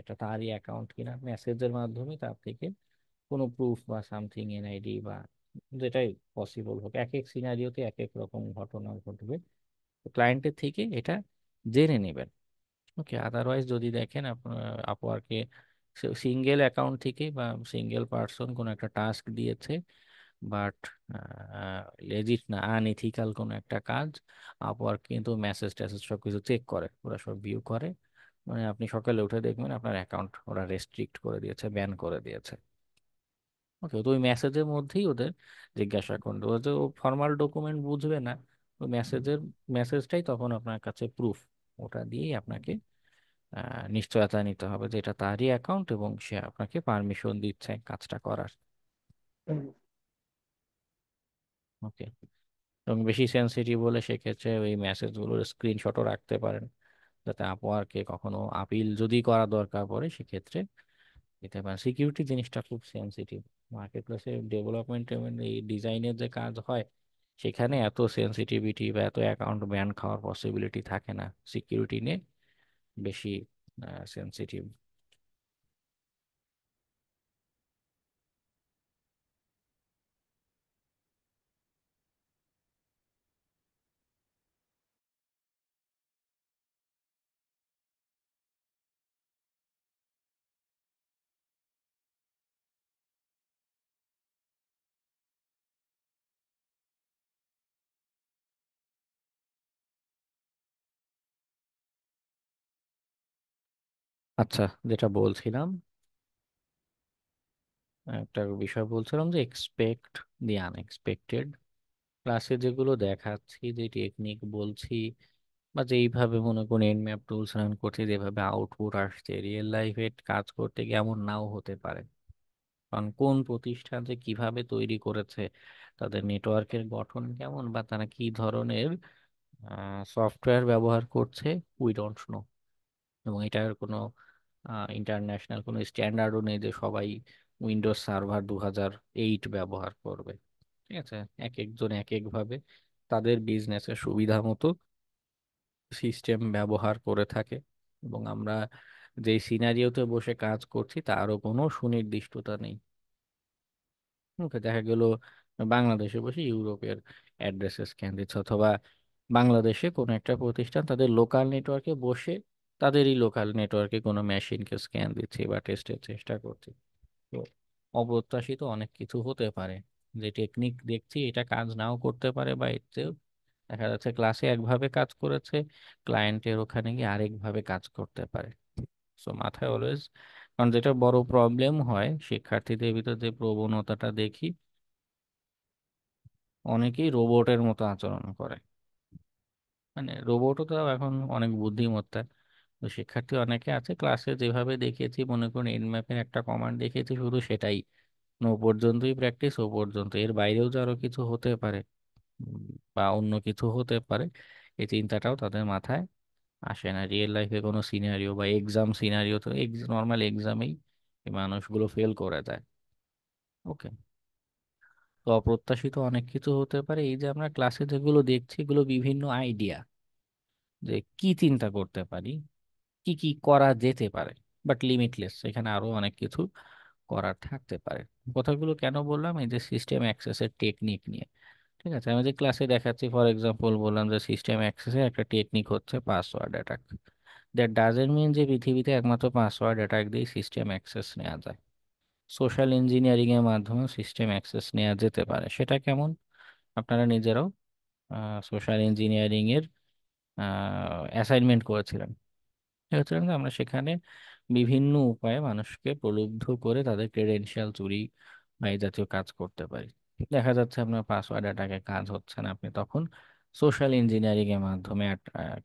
এটা তারই অ্যাকাউন্ট কিনা। মেসেজের মাধ্যমে তার থেকে কোনো প্রুফ বা সামথিং, এনআইডি বা যেটাই পসিবল হোক, এক এক সিনারিওতে এক এক রকম ঘটনা ঘটবে, ক্লায়েন্টের থেকে এটা জেনে নেবেন। ওকে, আদারওয়াইজ যদি দেখেন আপনার আপওয়ার্কে সিঙ্গেল অ্যাকাউন্ট থেকে বা সিঙ্গেল পার্সন কোনো একটা টাস্ক দিয়েছে, বাট লেজিট না, আনএথিক্যাল কোনো একটা কাজ, আপওয়ার্ক কিন্তু মেসেজ টেসেজ সব কিছু চেক করে, ওরা সব ভিউ করে, মানে আপনি সকালে উঠে দেখবেন আপনার অ্যাকাউন্ট ওরা রেস্ট্রিক্ট করে দিয়েছে, ব্যান করে দিয়েছে। ওকে, তো ওই মেসেজের মধ্যেই ওদের জিজ্ঞাসা করবে, ও যে ফর্মাল ডকুমেন্ট বুঝবে না, ওই মেসেজটাই তখন আপনার কাছে প্রুফ, ওটা দিয়েই আপনাকে নিশ্চয়তা নিতে হবে যে এটা তারই অ্যাকাউন্ট এবং সে আপনাকে পারমিশন দিচ্ছে কাজটা করার। ওকে, এবং বেশি সেনসিটিভ হলে সেক্ষেত্রে ওই মেসেজগুলোর স্ক্রিনশটও রাখতে পারেন, যাতে আপওয়ার্কে কখনো আপিল যদি করা দরকার পড়ে সেক্ষেত্রে দিতে পারেন। সিকিউরিটি জিনিসটা খুব সেনসিটিভ, মার্কেট প্লেসে ডেভেলপমেন্ট এবং এই ডিজাইনের যে কাজ হয় সেখানে এত সেনসিটিভিটি বা এত অ্যাকাউন্ট ব্যান খাওয়ার পসিবিলিটি থাকে না, সিকিউরিটি নিয়ে বেশি সেনসিটিভ। আচ্ছা, যেটা বলছিলাম, একটা বিষয় বলছিলাম যে এক্সপেক্ট দি আনএক্সপেক্টেড। ক্লাসে যেগুলো দেখাচ্ছি, যে টেকনিক বলছি, বা যেইভাবে মনে করুন এন্ড ম্যাপ টুলস রান করছি, যেভাবে আউটপুট আসছে, রিয়েল লাইফে কাজ করতে গিয়ে এমন নাও হতে পারে। কারণ কোন প্রতিষ্ঠান যে কিভাবে তৈরি করেছে, তাদের নেটওয়ার্কের গঠন কেমন, বা তারা কি ধরনের সফটওয়্যার ব্যবহার করছে, উই ডোন্ট নো। এবং এটার কোনো ইন্টারন্যাশনাল কোনো স্ট্যান্ডার্ডও নেই যে সবাই উইন্ডোজ সার্ভার 2008 ব্যবহার করবে। ঠিক আছে, এক একজন এক একভাবে তাদের বিজনেসের সুবিধা মতো সিস্টেম ব্যবহার করে থাকে, এবং আমরা যেই সিনারিওতে বসে কাজ করছি তারও কোনো সুনির্দিষ্টতা নেই। ওকে, দেখা গেল বাংলাদেশে বসে ইউরোপের অ্যাড্রেসে স্ক্যান দিচ্ছে, অথবা বাংলাদেশে কোনো একটা প্রতিষ্ঠান তাদের লোকাল নেটওয়ার্কে বসে তাদেরই লোকাল নেটওয়ার্কে কোনো মেশিনকে স্ক্যান দিচ্ছে বা টেস্টের চেষ্টা করছে। তো অপ্রত্যাশিত অনেক কিছু হতে পারে, যে টেকনিক দেখছি এটা কাজ নাও করতে পারে, বা এতেও দেখা যাচ্ছে ক্লাসে একভাবে কাজ করেছে, ক্লায়েন্টের ওখানে গিয়ে আরেকভাবে কাজ করতে পারে। সো মাথায় অলওয়েজ, কারণ যেটা বড় প্রবলেম হয় শিক্ষার্থীদের ভিতর যে প্রবণতাটা দেখি, অনেকেই রোবটের মতো আচরণ করে। মানে রোবটও তো এখন অনেক বুদ্ধিমত্তা। তো শিক্ষার্থী অনেকে আছে ক্লাসে যেভাবে দেখিয়েছি, মনে করুন এনম্যাপের একটা কমান্ড দেখিয়েছি, শুধু সেটাই নো পর্যন্তই প্র্যাকটিস, ও পর্যন্ত, এর বাইরেও যে আরো কিছু হতে পারে উম, বা অন্য কিছু হতে পারে, এই চিন্তাটাও তাদের মাথায় আসে না। রিয়েল লাইফে কোনো সিনারিও বা এক্সাম সিনারিও, তো নর্মাল এক্সামেই এই মানুষগুলো ফেল করে যায়। ওকে, তো অপ্রত্যাশিত অনেক কিছু হতে পারে। এই যে আমরা ক্লাসে যেগুলো দেখছি, এগুলো বিভিন্ন আইডিয়া, যে কি চিন্তা করতে পারি, কি কি করা যেতে পারে, বাট লিমিটলেস, এখানে আরো অনেক কিছু করার থাকতে পারে। কথাগুলো কেন বললাম, এই যে সিস্টেম অ্যাক্সেসের টেকনিক নিয়ে। ঠিক আছে, আমি যে ক্লাসে দেখাচ্ছি, ফর এক্সাম্পল বললাম যে সিস্টেম অ্যাক্সেসের একটা টেকনিক হচ্ছে password attack. That doesn't mean যে পৃথিবীতে একমাত্র পাসওয়ার্ড অ্যাটাক দিয়ে সিস্টেম অ্যাক্সেস নেওয়া যায়। সোশ্যাল ইঞ্জিনিয়ারিং এর মাধ্যমে সিস্টেম অ্যাক্সেস নেওয়া যেতে পারে। সেটা কেমন, আপনারা নিজেরাও সোশ্যাল ইঞ্জিনিয়ারিং এর অ্যাসাইনমেন্ট করেছিলেন। হচ্ছিলাম যে আমরা সেখানে বিভিন্ন উপায়ে মানুষকে প্রলুব্ধ করে তাদের ক্রেডেনশিয়াল চুরি বা এই জাতীয় কাজ করতে পারি। দেখা যাচ্ছে আপনার পাসওয়ার্ড অ্যাটাকে কাজ হচ্ছে না, আপনি তখন সোশ্যাল ইঞ্জিনিয়ারিং এর মাধ্যমে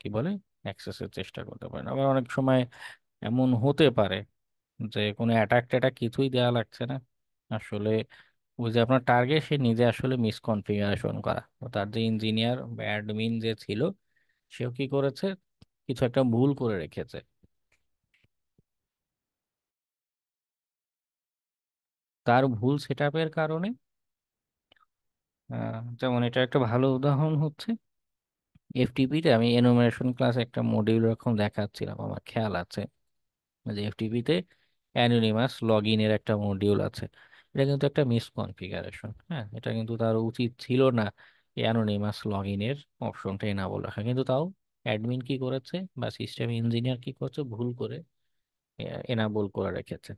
কি বলে অ্যাক্সেসের চেষ্টা করতে পারেন। আবার অনেক সময় এমন হতে পারে যে কোনো অ্যাটাক ট্যাটাক কিছুই দেওয়া লাগছে না, আসলে ওই যে আপনার টার্গেট সে নিজে আসলে মিসকনফিগারেশন করা, তো তার যে ইঞ্জিনিয়ার বা অ্যাডমিন যে ছিল, সেও কি করেছে, কিছু একটা ভুল করে রেখেছে। তার ভুল সেটআপের কারণে যেমন এটা একটা ভালো উদাহরণ হচ্ছে এফটিপিতে, আমি এনুমারেশন ক্লাস একটা মডিউল এরকম দেখাচ্ছিলাম, আমার খেয়াল আছে যে এফটিপিতে অ্যানোনিমাস লগ ইনের একটা মডিউল আছে। এটা কিন্তু একটা মিসকনফিগারেশন, হ্যাঁ, এটা কিন্তু তার উচিত ছিল না অ্যানোনিমাস লগ ইনের অপশনটা এনাবল রাখা, কিন্তু তাও অ্যাডমিন কি করেছে বা সিস্টেম ইঞ্জিনিয়ার কি করছে, ভুল করে এনাবল করে রেখেছে।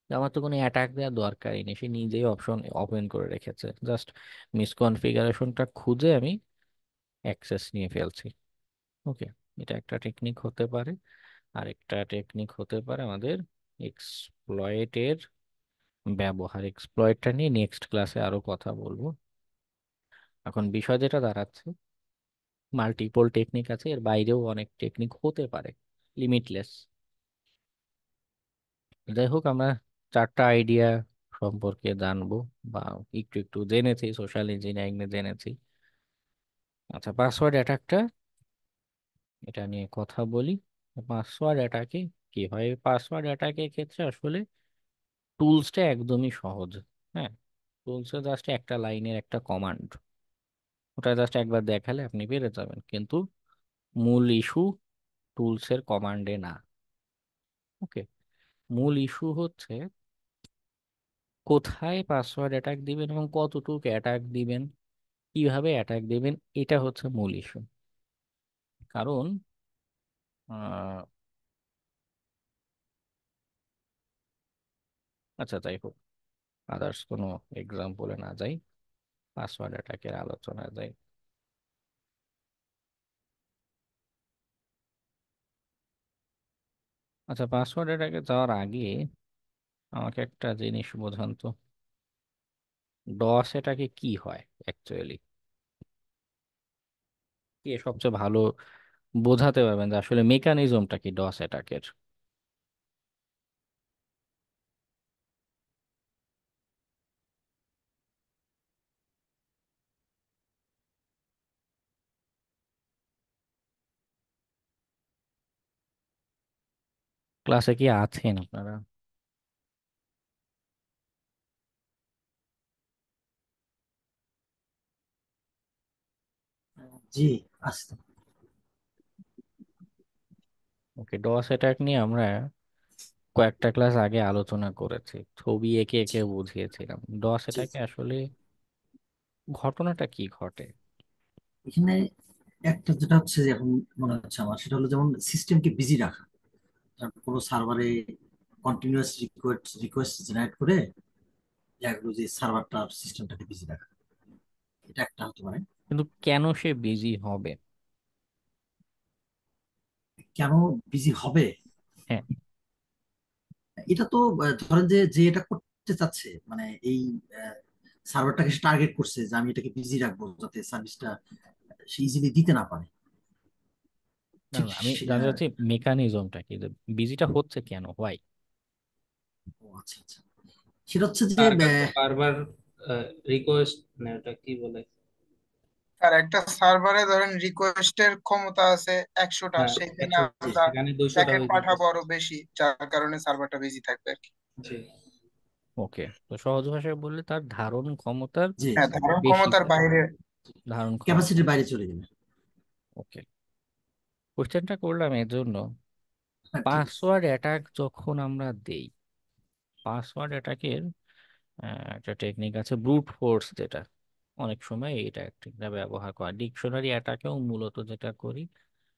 তো আমার তো কোনো অ্যাটাক দেওয়ার দরকারই নেই, সে নিজেই অপশন ওপেন করে রেখেছে, জাস্ট মিসকনফিগারেশনটা খুঁজে আমি অ্যাক্সেস নিয়ে ফেলছি। ওকে, এটা একটা টেকনিক হতে পারে। আরেকটা টেকনিক হতে পারে আমাদের এক্সপ্লয়েটের ব্যবহার এক্সপ্লয়েটটা নিয়ে নেক্সট ক্লাসে আরো কথা বলবো। এখন বিষয় যেটা দাঁড়াচ্ছে, মাল্টিপল টেকনিক আছে, এর বাইরেও অনেক টেকনিক হতে পারে, লিমিটলেস। যাই হোক, আমরা চারটা আইডিয়া সম্পর্কে জানবো বা একটু একটু জেনেছি, সোশ্যাল ইঞ্জিনিয়ারিং এ জেনেছি। আচ্ছা, পাসওয়ার্ড অ্যাটাকটা, এটা নিয়ে কথা বলি। পাসওয়ার্ড অ্যাটাকে কি হয়? পাসওয়ার্ড অ্যাটাকের ক্ষেত্রে আসলে টুলসটা একদমই সহজ। হ্যাঁ, টুলসে জাস্ট একটা লাইনের একটা কমান্ড, ওটা জাস্ট একবার দেখালে আপনি পেরে যাবেন। কিন্তু মূল ইস্যু টুলসের কমান্ডে না। ওকে, মূল ইস্যু হচ্ছে কোথায় পাসওয়ার্ড অ্যাটাক দিবেন এবং কতটুকু অ্যাটাক দিবেন, কিভাবে অ্যাটাক দিবেন, এটা হচ্ছে মূল ইস্যু। কারণ আহ, আচ্ছা যাই হোক, আদার্স কোনো এক্সাম্পলে না যাই, পাসওয়ার্ড অ্যাটাকের আলোচনা যাই। আচ্ছা, পাসওয়ার্ড অ্যাটাকে যাওয়ার আগে আমাকে একটা জিনিস বোঝান তো, ডস এটাকে কি হয় অ্যাকচুয়ালি, কে সবচেয়ে ভালো বোঝাতে পারবেন যে আসলে মেকানিজমটা কি ডস অ্যাটাকের? ক্লাসে কি আছেন আপনারা? জি, আসতো। ওকে, ডস অ্যাটাক নিয়ে আমরা কয়েকটা ক্লাস আগে আলোচনা করেছি, ছবি এঁকে এঁকে বুঝিয়েছিলাম ডস জি অ্যাটাকে জি। আসলে ঘটনাটা কি ঘটে। এখানে একটা যেটা হচ্ছে যে এখন মনে হচ্ছে আমার, সেটা হলো যেমন সিস্টেমকে বিজি রাখা। তারপর কোনো সার্ভারে কন্টিনিউয়াস রিকোয়েস্ট রিকোয়েস্ট জেনারেট করে দেখা গেলো যে সার্ভারটার সিস্টেমটাকে বিজি রাখা, এটা একটা হতে পারে। কিন্তু কেন সে বিজি হবে? কেন বিজি হবে? হ্যাঁ, এটা তো ধরেন যে যে এটা করতে চাচ্ছে, মানে এই সার্ভারটাকে সে টার্গেট করছে যে আমি এটাকে বিজি রাখবো যাতে সার্ভিসটা সে ইজিলি দিতে না পারে। না ঠিক না, আমি জানতে চাচ্ছি মেকানিজমটা কি, যে বিজিটা হচ্ছে কেন, হোয়াই? ও আচ্ছা আচ্ছা, সেটা হচ্ছে যে তার কাছে বারবার রিকোয়েস্ট, মানে ওটা কি বলে, আর একটা সার্ভারে ধরেন রিকোয়েস্টের ক্ষমতা আছে 100টা, হ্যাঁ সেখানে 100, আমরা সেখানে 200টা প্যাকেট হয়ে পাঠাবো যেতেছে। আরো বেশি, যার কারণে সার্ভারটা বিজি থাকবে আর কি। জি ওকে, তো সহজ ভাষায় বললে তার ধারণ ক্ষমতার যে হ্যাঁ, ধারণ বেশি ক্ষমতার যায়, বাইরে। ধারণ ক্ষমতা। ক্যাপাসিটির বাইরে চলে যাবে। ওকে, কোশ্চেনটা করলাম এর জন্য, হ্যাঁ ঠিক আছে। পাসওয়ার্ড অ্যাটাক যখন আমরা দেই, পাসওয়ার্ড অ্যাটাকের একটা টেকনিক আছে ব্রুট ফোর্স, যেটা অনেক সময় এই টেকনিকটা ব্যবহার করা, ডিকশনারি অ্যাটাকেও মূলত যেটা করি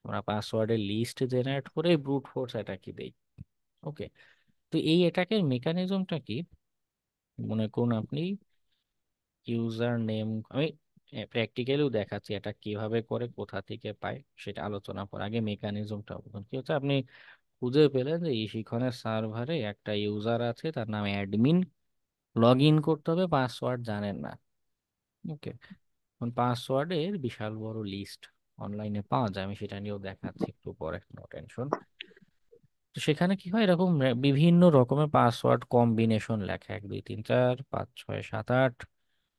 আমরা পাসওয়ার্ডের লিস্ট জেনারেট করে ব্রুট ফোর্স অ্যাটাকই দেই। ওকে, তো এই অ্যাটাকের মেকানিজমটা কি? মনে করুন আপনি ইউজার নেম, আমি প্র্যাকটিক্যালিও দেখাচ্ছি এটা কিভাবে করে, কোথা থেকে পায় সেটা আলোচনা করার আগে মেকানিজমটা বুঝুন। কি হচ্ছে, আপনি খুঁজে পেলেন যে এই শিখনের সার্ভারে একটা ইউজার আছে, তার নাম অ্যাডমিন, লগ ইন করতে হবে, পাসওয়ার্ড জানেন না। ওকে, এখন পাসওয়ার্ডের বিশাল বড় লিস্ট অনলাইনে পাওয়া যায়, আমি সেটা নিয়েও দেখাচ্ছি একটু পরে, নো টেনশন। তো সেখানে কি হয়, এরকম বিভিন্ন রকমের পাসওয়ার্ড কম্বিনেশন লেখা, 1 2 3 4 5 6 7 8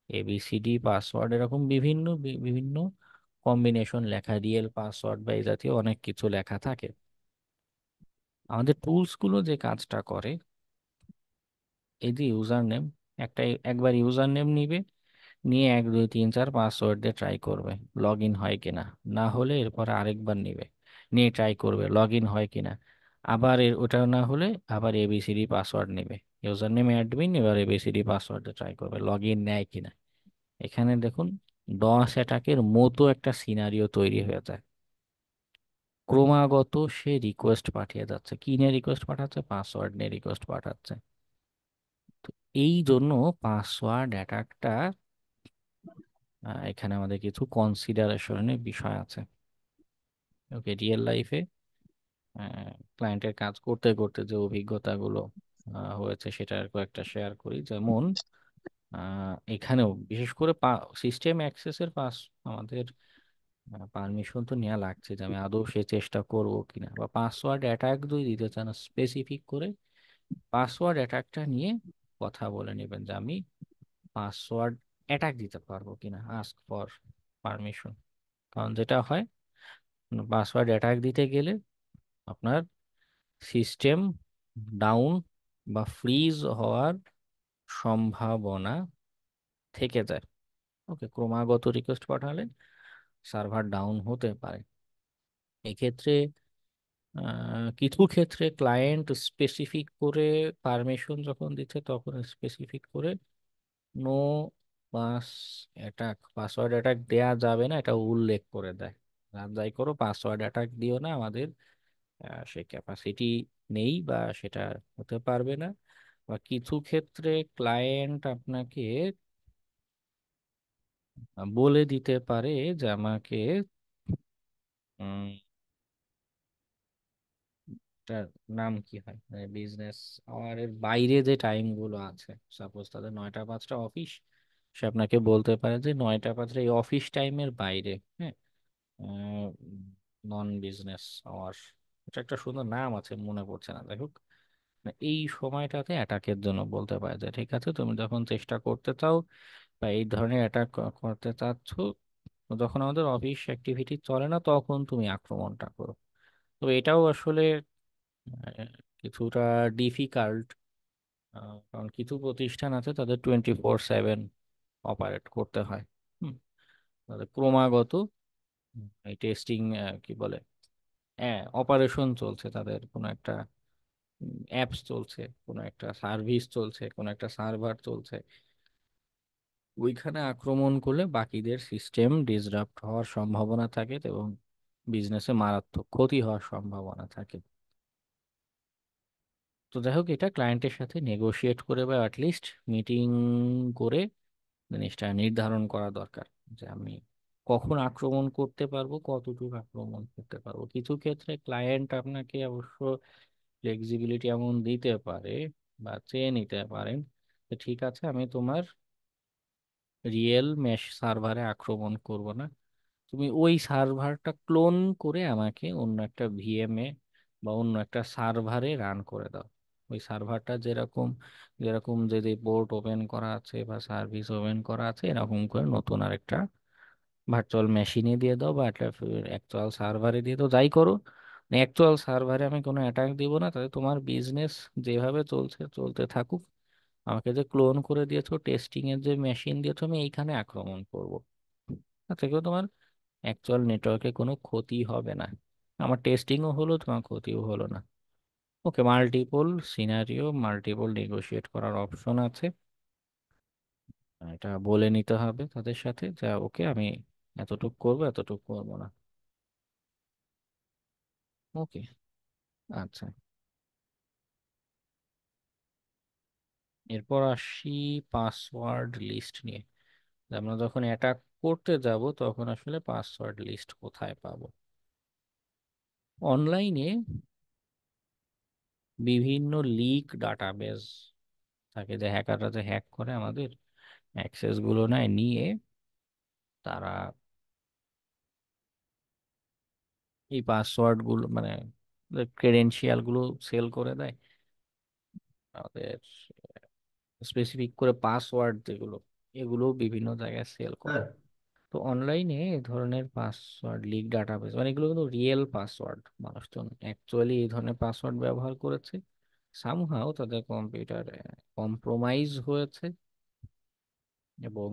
এবিসিডি পাসওয়ার্ড, এরকম বিভিন্ন বিভিন্ন কম্বিনেশন লেখা, রিয়েল পাসওয়ার্ড বা এই জাতীয় অনেক কিছু লেখা থাকে। আমাদের টুলস গুলো যে কাজটা করে, এই যে ইউজার নেম, একবার ইউজার নেম নিবে, নিয়ে 1 2 3 4 পাসওয়ার্ড দিয়ে ট্রাই করবে লগ ইন হয় কিনা, না হলে এরপরে আরেকবার নিবে, নিয়ে ট্রাই করবে লগ ইন হয় কিনা, আবার ওটা না হলে আবার এবিসিডি পাসওয়ার্ড নেবে, ইউজার নেম অ্যাডমিন, এবার এবিসিডি পাসওয়ার্ড দিয়ে ট্রাই করবে লগ ইন নেয় কিনা। এখানে দেখুন ডস অ্যাটাকের মতো একটা সিনারিও তৈরি হয়ে যায়, ক্রমাগত সে রিকোয়েস্ট পাঠিয়ে যাচ্ছে, কি নিয়ে রিকোয়েস্ট পাঠাচ্ছে, পাসওয়ার্ড নিয়ে রিকোয়েস্ট পাঠাচ্ছে। তো এই জন্য পাসওয়ার্ড অ্যাটাকটা, এখানে আমাদের কিছু কনসিডারেশনের বিষয় আছে। ওকে, রিয়েল লাইফে ক্লায়েন্টের কাজ করতে করতে যে অভিজ্ঞতাগুলো হয়েছে সেটার কয়েকটা শেয়ার করি। যেমন এখানেও বিশেষ করে সিস্টেম অ্যাক্সেসের আমাদের পারমিশন তো নেওয়া লাগছে যে আমি আদৌ সে চেষ্টা করব কিনা, বা পাসওয়ার্ড অ্যাটাক যদি দিতে চান স্পেসিফিক করে পাসওয়ার্ড অ্যাটাকটা নিয়ে কথা বলে নেবেন যে আমি পাসওয়ার্ড অ্যাটাক দিতে পারবো কিনা, আস্ক ফর পারমিশন। কারণ যেটা হয়, পাসওয়ার্ড অ্যাটাক দিতে গেলে আপনার সিস্টেম ডাউন বা ফ্রিজ হওয়ার সম্ভাবনা থেকে যায়। ওকে, ক্রমাগত রিকোয়েস্ট পাঠালে সার্ভার ডাউন হতে পারে। এক্ষেত্রে কিছু ক্ষেত্রে ক্লায়েন্ট স্পেসিফিক করে পারমিশন যখন দিচ্ছে তখন স্পেসিফিক করে no pass attack, password attack দেয়া যাবে না এটা উল্লেখ করে দেয়। আর যাই করো পাসওয়ার্ড অ্যাটাক দিও না, আমাদের সেই ক্যাপাসিটি নেই বা সেটা হতে পারবে না। বা কিছু ক্ষেত্রে ক্লায়েন্ট আপনাকে বলে দিতে পারে যে আমাকে এটার নাম কি হয়, বিজনেস আওয়ারের বাইরে যে টাইমগুলো আছে, সাপোজ তাদের 9টা 5টা অফিস, সে আপনাকে বলতে পারে যে 9টা 5টা এই অফিস টাইমের বাইরে, হ্যাঁ, নন বিজনেস আওয়ার, এটা একটা সুন্দর নাম আছে মনে পড়ছে না, যাই হোক, এই সময়টাতে অ্যাটাকের জন্য বলতে পারে যে ঠিক আছে তুমি যখন চেষ্টা করতে চাও বা এই ধরনের অ্যাটাক করতে চাচ্ছ, যখন আমাদের অফিস অ্যাক্টিভিটি চলে না তখন তুমি আক্রমণটা করো। তো এটাও আসলে আহ, কিছুটা ডিফিকাল্ট, কারণ কিছু প্রতিষ্ঠান আছে তাদের 24/7 অপারেট করতে হয়। হুম, তাদের ক্রমাগত এই টেস্টিং, কি বলে, হ্যাঁ, অপারেশন চলছে, তাদের কোনো একটা অ্যাপস চলছে, কোনো একটা সার্ভিস চলছে, কোনো একটা সার্ভার চলছে, ওইখানে আক্রমণ করলে বাকিদের সিস্টেম ডিসরাপ্ট হওয়ার সম্ভাবনা থাকে এবং বিজনেসে মারাত্মক ক্ষতি হওয়ার সম্ভাবনা থাকে। তো যাই হোক, এটা ক্লায়েন্টের সাথে নেগোশিয়েট করে বা অ্যাটলিস্ট মিটিং করে জিনিসটা নির্ধারণ করা দরকার যে আমি কখন আক্রমণ করতে পারবো, কতটুকু আক্রমণ করতে পারবো। কিছু ক্ষেত্রে ক্লায়েন্ট আপনাকে অবশ্য ফ্লেক্সিবিলিটি এমন দিতে পারে বা চেয়ে নিতে পারেন যে ঠিক আছে আমি তোমার রিয়েল মেশ সার্ভারে আক্রমণ করব না, তুমি ওই সার্ভারটা ক্লোন করে আমাকে অন্য একটা ভিএমএ বা অন্য একটা সার্ভারে রান করে দাও। ওই সার্ভারটা যেরকম যেরকম যদি পোর্ট ওপেন করা আছে বা সার্ভিস ওপেন করা আছে এরকম করে নতুন আরেকটা ভার্চুয়াল মেশিনে দিয়ে দাও বা একটা অ্যাকচুয়াল সার্ভারে দিয়ে দাও, যাই করো। অ্যাকচুয়াল সার্ভারে আমি কোনো অ্যাটাক দিব না, তাতে তোমার বিজনেস যেভাবে চলছে চলতে থাকুক, আমাকে যে ক্লোন করে দিয়েছো টেস্টিং এর যে মেশিন দিয়েছো আমি এইখানে আক্রমণ করব। তাতে করে তোমার অ্যাকচুয়াল নেটওয়ার্কে কোনো ক্ষতি হবে না, আমার টেস্টিংও হলো তোমার ক্ষতিও হলো না। ওকে, মাল্টিপল সিনারিও, মাল্টিপল নেগোশিয়েট করার অপশন আছে, এটা বলে নিতে হবে তাদের সাথে যা ওকে আমি এতটুকু করবো এতটুকু করবো না। ওকে, আচ্ছা, এরপর আসি পাসওয়ার্ড লিস্ট নিয়ে। আমরা যখন অ্যাটাক করতে যাব তখন আসলে পাসওয়ার্ড লিস্ট কোথায় পাবো? অনলাইনে বিভিন্ন লিক ডাটাবেস থাকে, যে হ্যাকাররা যে হ্যাক করে আমাদের অ্যাক্সেস গুলো নেয়, নিয়ে তারা এই পাসওয়ার্ড গুলো মানে ক্রেডেনশিয়াল গুলো সেল করে দেয় আমাদের, স্পেসিফিক করে পাসওয়ার্ড যেগুলো এগুলো বিভিন্ন জায়গায় সেল করে। স্যার তো অনলাইনে এই ধরনের পাসওয়ার্ড লিক ডাটাবেস মানে এগুলো কিন্তু রিয়েল পাসওয়ার্ড, মানুষজন অ্যাকচুয়ালি এই ধরনের পাসওয়ার্ড ব্যবহার করেছে, সামহাও তাদের কম্পিউটার কম্প্রোমাইজ হয়েছে এবং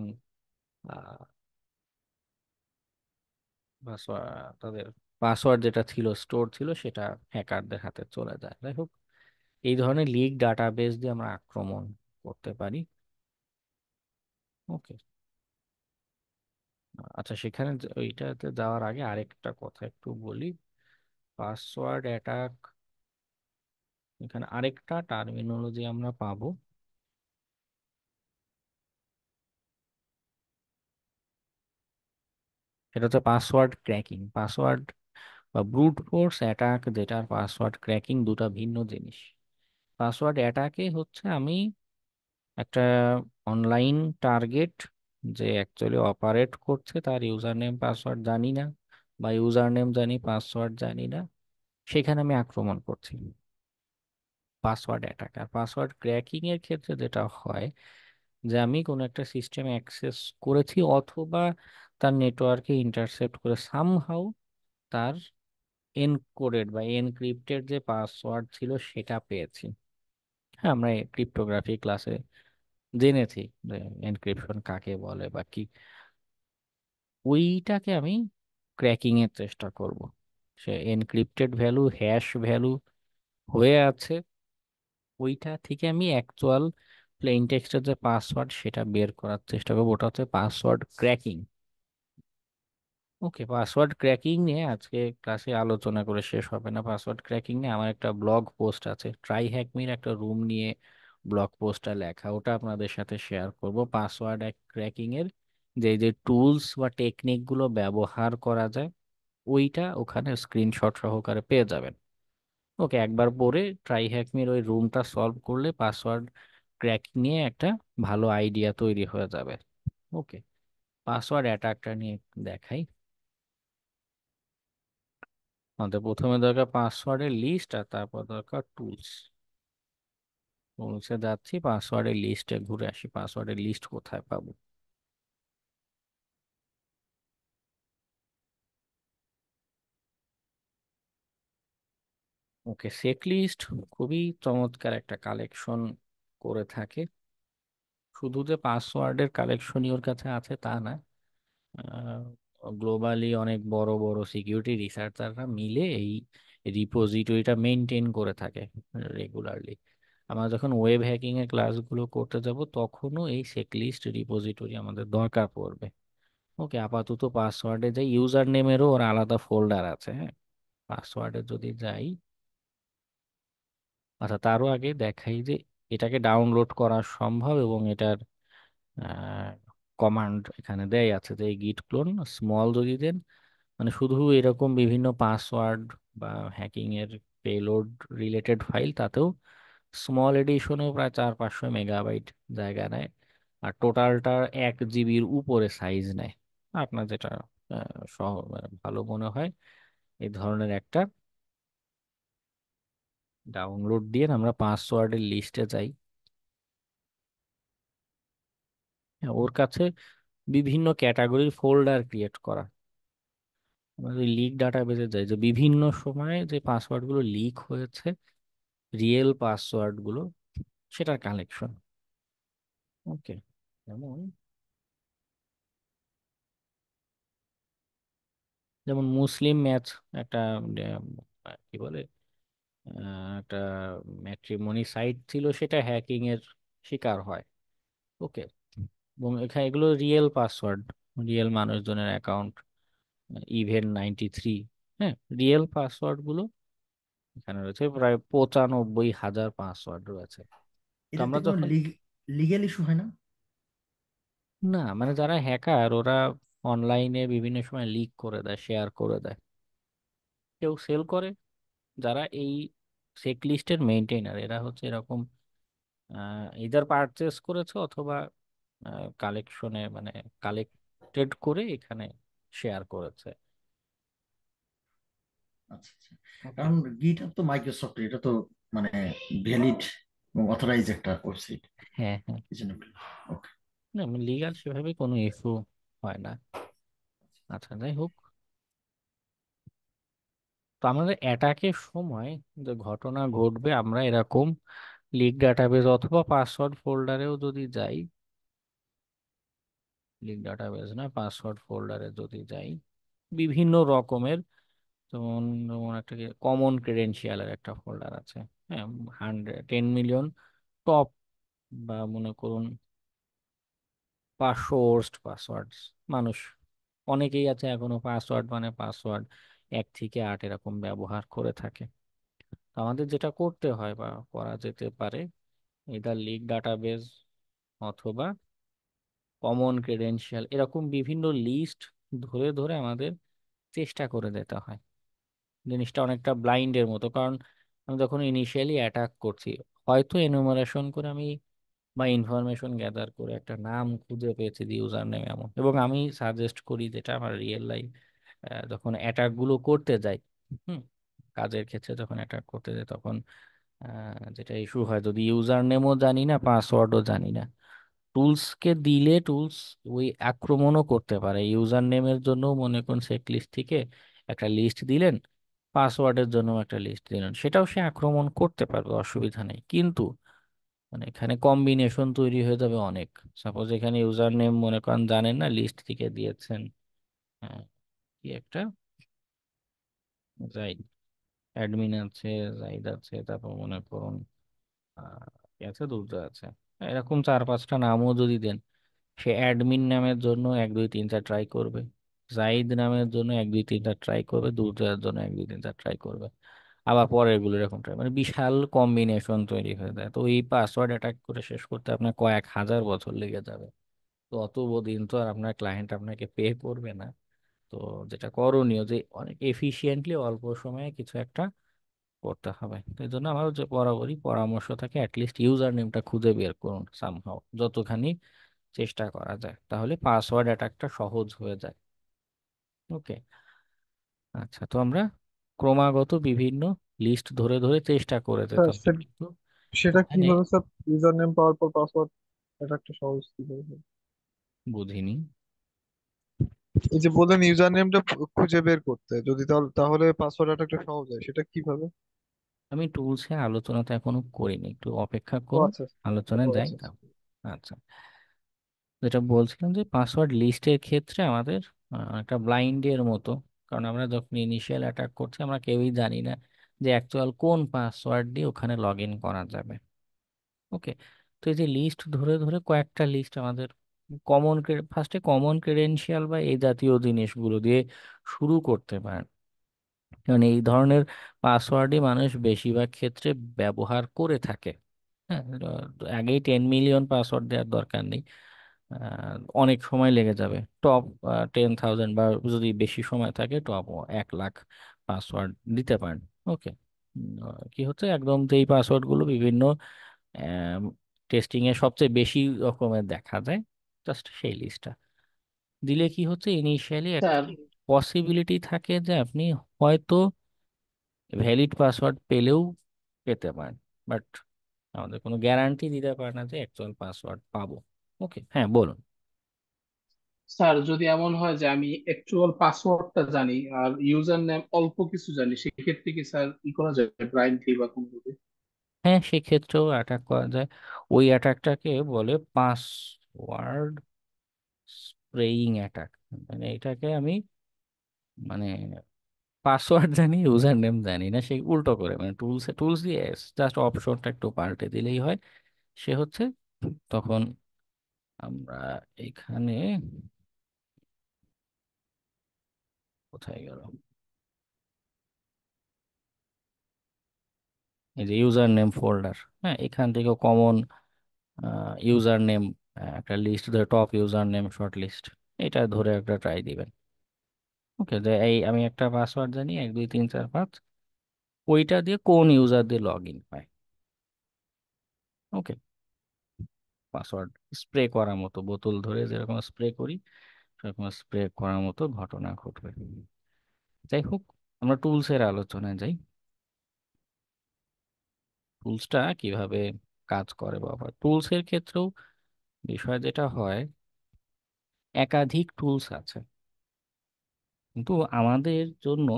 তাদের পাসওয়ার্ড যেটা ছিল স্টোর ছিল সেটা হ্যাকারদের হাতে চলে যায়। যাই হোক, এই ধরনের লিক ডাটাবেস দিয়ে আমরা আক্রমণ করতে পারি। ওকে, আচ্ছা, সেখানে ওইটাতে যাওয়ার আগে আরেকটা কথা একটু বলি। পাসওয়ার্ড অ্যাটাক, এখানে আরেকটা টার্মিনোলজি আমরা পাবো, সেটা হচ্ছে পাসওয়ার্ড ক্র্যাকিং। পাসওয়ার্ড বা ব্রুট ফোর্স অ্যাটাক, যেটার পাসওয়ার্ড ক্র্যাকিং, দুটা ভিন্ন জিনিস। পাসওয়ার্ড অ্যাটাকে হচ্ছে আমি একটা অনলাইন টার্গেট যে অ্যাকচুয়ালি অপারেট করছে তার ইউজার নেম পাসওয়ার্ড জানি না, বা ইউজার নেম জানি পাসওয়ার্ড জানি না, সেখানে আমি আক্রমণ করছি। পাসওয়ার্ড অ্যাটাক আর পাসওয়ার্ড ক্র্যাকিং এর ক্ষেত্রে যেটা হয় যে আমি কোনো একটা সিস্টেমে অ্যাক্সেস করেছি অথবা তার নেটওয়ার্কে ইন্টারসেপ্ট করে সামহাউ তার এনকোডেড বা এনক্রিপ্টেড যে পাসওয়ার্ড ছিল সেটা পেয়েছি। হ্যাঁ, আমরা ক্রিপ্টোগ্রাফি ক্লাসে জেনেছি যে এনক্রিপশন কাকে বলে বা কি। ওইটাকে আমি ক্র্যাকিং এর চেষ্টা করব। সে এনক্রিপ্টেড ভ্যালু হ্যাশ ভ্যালু হয়ে আছে, ওইটা থেকে আমি অ্যাকচুয়াল প্লেইন টেক্সটের যে পাসওয়ার্ড সেটা বের করার চেষ্টা করবো। ওটা হচ্ছে পাসওয়ার্ড ক্র্যাকিং। ওকে, পাসওয়ার্ড ক্র্যাকিং নিয়ে আজকে ক্লাসে আলোচনা করে শেষ হবে না। পাসওয়ার্ড ক্র্যাকিং নিয়ে আমার একটা ব্লগ পোস্ট আছে, ট্রাই হ্যাকমির একটা রুম নিয়ে ব্লগ পোস্টটা লেখা, ওটা আপনাদের সাথে শেয়ার করব। পাসওয়ার্ড ক্র্যাকিং এর যে যে টুলস বা টেকনিক গুলো ব্যবহার করা যায় ওইটা ওখানে স্ক্রিনশট সহকারে পেয়ে যাবেন। ওকে, একবার পরে ট্রাই হ্যাকমির ওই রুমটা সলভ করলে পাসওয়ার্ড ক্র্যাকিং নিয়ে একটা ভালো আইডিয়া তৈরি হয়ে যাবে। ওকে, পাসওয়ার্ড অ্যাটাকটা নিয়ে দেখাই। আমাদের প্রথমে দরকার পাসওয়ার্ডের লিস্ট আর তারপর দরকার টুলস। টুলসে যাচ্ছি, পাসওয়ার্ডের লিস্টে ঘুরে আসি। পাসওয়ার্ডের লিস্ট কোথায় পাবো? ওকে, সেট লিস্ট খুবই চমৎকার একটা কালেকশন করে থাকে। শুধু যে পাসওয়ার্ডের কালেকশনই ওর কাছে আছে তা না, গ্লোবালি অনেক বড় বড় সিকিউরিটি রিসার্চাররা মিলে এই রিপোজিটরিটা মেনটেন করে থাকে রেগুলারলি। আমরা যখন ওয়েব হ্যাকিং এর ক্লাসগুলো করতে যাব তখনও এই চেকলিস্ট রিপোজিটরি আমাদের দরকার পড়বে। ওকে, আপাতত পাসওয়ার্ডে যাই, ইউজার নেমেরও ওর আলাদা ফোল্ডার আছে। হ্যাঁ, পাসওয়ার্ডে যদি যাই, আচ্ছা তারও আগে দেখাই যে এটাকে ডাউনলোড করা সম্ভব এবং এটার কমান্ড এখানে দেয় আছে যে গিট ক্লোন স্মল যদি দেন, মানে শুধু এরকম বিভিন্ন পাসওয়ার্ড বা হ্যাকিং এর পেলোড রিলেটেড ফাইল, তাতেও স্মল এডিশনেও প্রায় 400-500 মেগাবাইট জায়গা নেয়। আর টোটালটা 1 জিবির উপরে সাইজ নেয়। আপনার যেটা মানে ভালো মনে হয় এই ধরনের একটা ডাউনলোড দিয়ে আমরা পাসওয়ার্ডের লিস্টে যাই। হ্যাঁ, ওর কাছে বিভিন্ন ক্যাটাগরির ফোল্ডার ক্রিয়েট করা। আমাদের লিক ডাটাবেজে যাই যে বিভিন্ন সময়ে যে পাসওয়ার্ডগুলো লিক হয়েছে, রিয়েল পাসওয়ার্ডগুলো, সেটার কালেকশন। ওকে, যেমন যেমন মুসলিম ম্যাচ একটা কি বলে একটা ম্যাট্রিমনি সাইট ছিল, সেটা হ্যাকিং এর শিকার হয়। ওকে, এবং এখানে এগুলো রিয়েল পাসওয়ার্ড, রিয়েল মানুষজনের অ্যাকাউন্ট, ইভেন 93। হ্যাঁ, রিয়েল পাসওয়ার্ড গুলো এখানে রয়েছে, প্রায় 95,000 পাসওয়ার্ড রয়েছে। তো এটাতে আমরা কোনো যখন লিগ্যাল ইস্যু হয় না? না, মানে যারা হ্যাকার ওরা অনলাইনে বিভিন্ন সময় লিক করে দেয়, শেয়ার করে দেয়, কেউ সেল করে। যারা এই চেক লিস্টের মেইনটেইনার এরা হচ্ছে এরকম ইদার পারচেস করেছে অথবা কালেকশনে মানে কালেক্টেড করে এখানে শেয়ার করেছে। আচ্ছা আচ্ছা। ওকে, কারণ গিটহাব তো মাইক্রোসফট, এটা তো মানে ভ্যালিড এবং অথরাইজ একটা ওয়েবসাইট, হ্যাঁ হ্যাঁ, এই জন্য। ওকে। না লিগাল সেভাবে কোনো ইস্যু হয় না। আচ্ছা, যাই হোক, তো আমাদের অ্যাটাকের সময় যে ঘটনা ঘটবে, আমরা এরকম লিক ডাটাবেজ অথবা পাসওয়ার্ড ফোল্ডারেও যদি যাই, লিক ডাটাবেজ না পাসওয়ার্ড ফোল্ডারে যদি যাই, বিভিন্ন রকমের, যেমন যেমন একটা কমন ক্রেডেনশিয়ালের একটা ফোল্ডার আছে। হ্যাঁ, 10 মিলিয়ন টপ, বা মনে করুন 500 ওয়ার্স্ট পাসওয়ার্ড। মানুষ অনেকেই আছে এখনো পাসওয়ার্ড মানে পাসওয়ার্ড 1 থেকে 8 এরকম ব্যবহার করে থাকে। তো আমাদের যেটা করতে হয় বা করা যেতে পারে, এটা লিক ডাটাবেজ অথবা কমন ক্রেডেনশিয়াল এরকম বিভিন্ন লিস্ট ধরে ধরে আমাদের চেষ্টা করে যেতে হয়। জিনিসটা অনেকটা ব্লাইন্ডের মতো, কারণ আমি যখন ইনিশিয়ালি অ্যাটাক করছি হয়তো এনুমারেশন করে আমি বা ইনফরমেশন গ্যাদার করে একটা নাম খুঁজে পেয়েছি ইউজার নেম এমন, এবং আমি সাজেস্ট করি যেটা আমার রিয়েল লাইফ যখন অ্যাটাক গুলো করতে যাই, হুম, কাজের ক্ষেত্রে যখন অ্যাটাক করতে যাই তখন যেটা ইস্যু হয়, যদি ইউজার নেমও জানি না পাসওয়ার্ডও জানি না, টুলসকে দিলে টুলস ওই আক্রমণও করতে পারে। ইউজার নেমের জন্য মনে করুন চেক লিস্ট থেকে একটা লিস্ট দিলেন, পাসওয়ার্ডের জন্য একটা লিস্ট দিলেন, সেটাও সে আক্রমণ করতে পারবে, অসুবিধা নেই। কিন্তু মানে এখানে কম্বিনেশন তৈরি হয়ে যাবে অনেক। সাপোজ এখানে ইউজার নেম মনে করেন জানেন না, লিস্ট থেকে দিয়েছেন কি একটা জাইদ, অ্যাডমিন আছে, জাইদ আছে, তারপর মনে করুন কি আছে, দুর্জয় আছে, এরকম 4-5টা নামও যদি দেন, সে অ্যাডমিন নামের জন্য 1 2 3 4 ট্রাই করবে, জাইদ নামের জন্য 1 2 3 4 ট্রাই করবে, দুর্জয়ের জন্য 1 2 3 4 ট্রাই করবে, আবার পরের গুলো এরকম ট্রাই, মানে বিশাল কম্বিনেশন তৈরি হয়ে যায়। তো এই পাসওয়ার্ড অ্যাটাক করে শেষ করতে আপনার কয়েক হাজার বছর লেগে যাবে। তো অত দিন তো আর আপনার ক্লায়েন্ট আপনাকে পে করবে না। তো যেটা করণীয় যে অনেক এফিশিয়েন্টলি অল্প সময়ে কিছু একটা করতে হবে। তো এই জন্য আমার যে বরাবরই পরামর্শ থাকে অ্যাটলিস্ট ইউজার নেমটা খুঁজে বের করুন সামহাও, যতখানি চেষ্টা করা যায়, তাহলে পাসওয়ার্ড অ্যাটাকটা সহজ হয়ে যায়। ওকে, আচ্ছা, তো আমরা ক্রমাগত বিভিন্ন লিস্ট ধরে ধরে চেষ্টা করে স্যার যেতাম, কিন্তু সেটা এখানে কিভাবে স্যার, ইউজার নেম পাওয়ার পর পাসওয়ার্ড, এটা একটা সহজ কিভাবে হয়? বুঝিনি। এই যে বললেন ইউজার নেমটা খুঁজে বের করতে, যদি তাহলে পাসওয়ার্ড একটা সহজ হয়, সেটা কিভাবে? আমি টুলসে আলোচনা তো এখনো করিনি, একটু অপেক্ষা ও করুন, আচ্ছা আলোচনায় ও যাই আচ্ছা তা। আচ্ছা। আচ্ছা, যেটা বলছিলাম যে পাসওয়ার্ড লিস্টের ক্ষেত্রে আমাদের একটা ব্লাইন্ডের মতো, কারণ আমরা যখন ইনিশিয়াল অ্যাটাক করছি আমরা কেউই জানি না যে অ্যাকচুয়াল কোন পাসওয়ার্ড দিয়ে ওখানে লগ ইন করা যাবে। ওকে, তো এই যে লিস্ট ধরে ধরে কয়েকটা লিস্ট আমাদের কমন, ফার্স্টে কমন ক্রেডেনশিয়াল বা এই জাতীয় জিনিসগুলো দিয়ে শুরু করতে পারেন, কারণ এই ধরনের পাসওয়ার্ডই মানুষ বেশিরভাগ ক্ষেত্রে ব্যবহার করে থাকে। হ্যাঁ, আগেই 10 মিলিয়ন পাসওয়ার্ড দেওয়ার দরকার নেই, অনেক সময় লেগে যাবে। টপ 10,000 বা যদি বেশি সময় থাকে টপ 1 লাখ পাসওয়ার্ড দিতে পারেন। ওকে, কি হচ্ছে একদম যেই পাসওয়ার্ডগুলো বিভিন্ন টেস্টিং এ সবচেয়ে বেশি রকমের দেখা যায়, জাস্ট সেই লিস্টটা দিলে কি হচ্ছে, ইনিশিয়ালি একটা স্যার পসিবিলিটি থাকে যে আপনি হয়তো ভ্যালিড পাসওয়ার্ড পেলেও পেতে পারেন, বাট আমাদের কোনো গ্যারান্টি দিতে পারে না যে অ্যাকচুয়াল পাসওয়ার্ড পাবো। ওকে, হ্যাঁ বলুন। স্যার যদি এমন হয় যে আমি অ্যাকচুয়াল পাসওয়ার্ডটা জানি আর ইউজার নেম অল্প কিছু জানি, সেক্ষেত্রে কি স্যার ই করা যায় ব্লাইন্ডলি বা কোনোভাবে? হ্যাঁ, সেক্ষেত্রেও অ্যাটাক করা যায়। ওই অ্যাটাকটাকে বলে পাসওয়ার্ড স্প্রেইং অ্যাটাক। মানে এটাকে আমি মানে পাসওয়ার্ড জানি ইউজার নেম জানি না, সেই উল্টো করে মানে টুলস দিয়ে জাস্ট অপশনটা একটু পাল্টে দিলেই হয়। সে হচ্ছে তখন আমরা এখানে কোথায় গেল, এই যে ইউজার নেম ফোল্ডার, হ্যাঁ এখান থেকে কমন ইউজার নেম একটা লিস্ট ধরে top user name short list, এটা ধরে একটা ট্রাই দিবেন। ওকে, যে এই আমি একটা পাসওয়ার্ড জানি 1 2 3 4 5, ওইটা দিয়ে কোন ইউজার দিয়ে লগ ইন হয়। ওকে, পাসওয়ার্ড স্প্রে করার মতো, বোতল ধরে যেরকম স্প্রে করি সেরকম স্প্রে করার মতো ঘটনা ঘটবে। যাই হোক, আমরা টুলসের আলোচনায় যাই। টুলসটা কিভাবে কাজ করে বাবা, টুলসের ক্ষেত্রেও বিষয় যেটা হয়, একাধিক টুলস আছে, কিন্তু আমাদের জন্য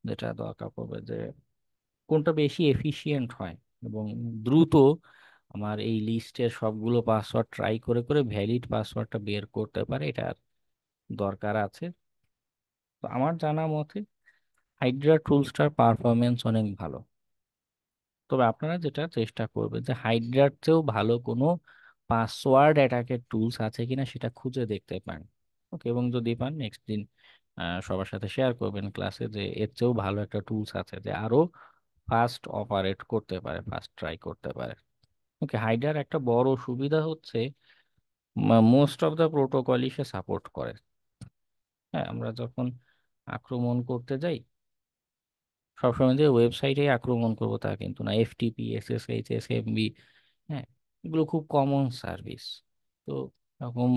যেটা দরকার পড়বে যে কোনটা বেশি এফিশিয়েন্ট হয় এবং দ্রুত আমার এই লিস্টের সবগুলো পাসওয়ার্ড ট্রাই করে করে ভ্যালিড পাসওয়ার্ডটা বের করতে পারে, এটা দরকার আছে। তো আমার জানা মতে হাইড্রা টুলসটার পারফরমেন্স অনেক ভালো, তবে আপনারা যেটা চেষ্টা করবেন যে হাইড্রার চেয়েও ভালো কোনো পাসওয়ার্ড অ্যাটাকের টুলস আছে কিনা সেটা খুঁজে দেখতে পারেন। ওকে, এবং যদি পান নেক্সট দিন সবার সাথে শেয়ার করবেন ক্লাসে যে এর চেয়েও ভালো একটা টুলস আছে যে আরো ফাস্ট অপারেট করতে পারে, ফাস্ট ট্রাই করতে পারে। ওকে, হাইডার একটা বড় সুবিধা হচ্ছে মোস্ট অফ দ্য প্রোটোকলই সে সাপোর্ট করে। হ্যাঁ, আমরা যখন আক্রমণ করতে যাই সবসময় যে ওয়েবসাইটে আক্রমণ করবো তা কিন্তু না, এফটিপি, এসএসএইচ, এসএমবি, হ্যাঁ, এগুলো খুব কমন সার্ভিস। তো এরকম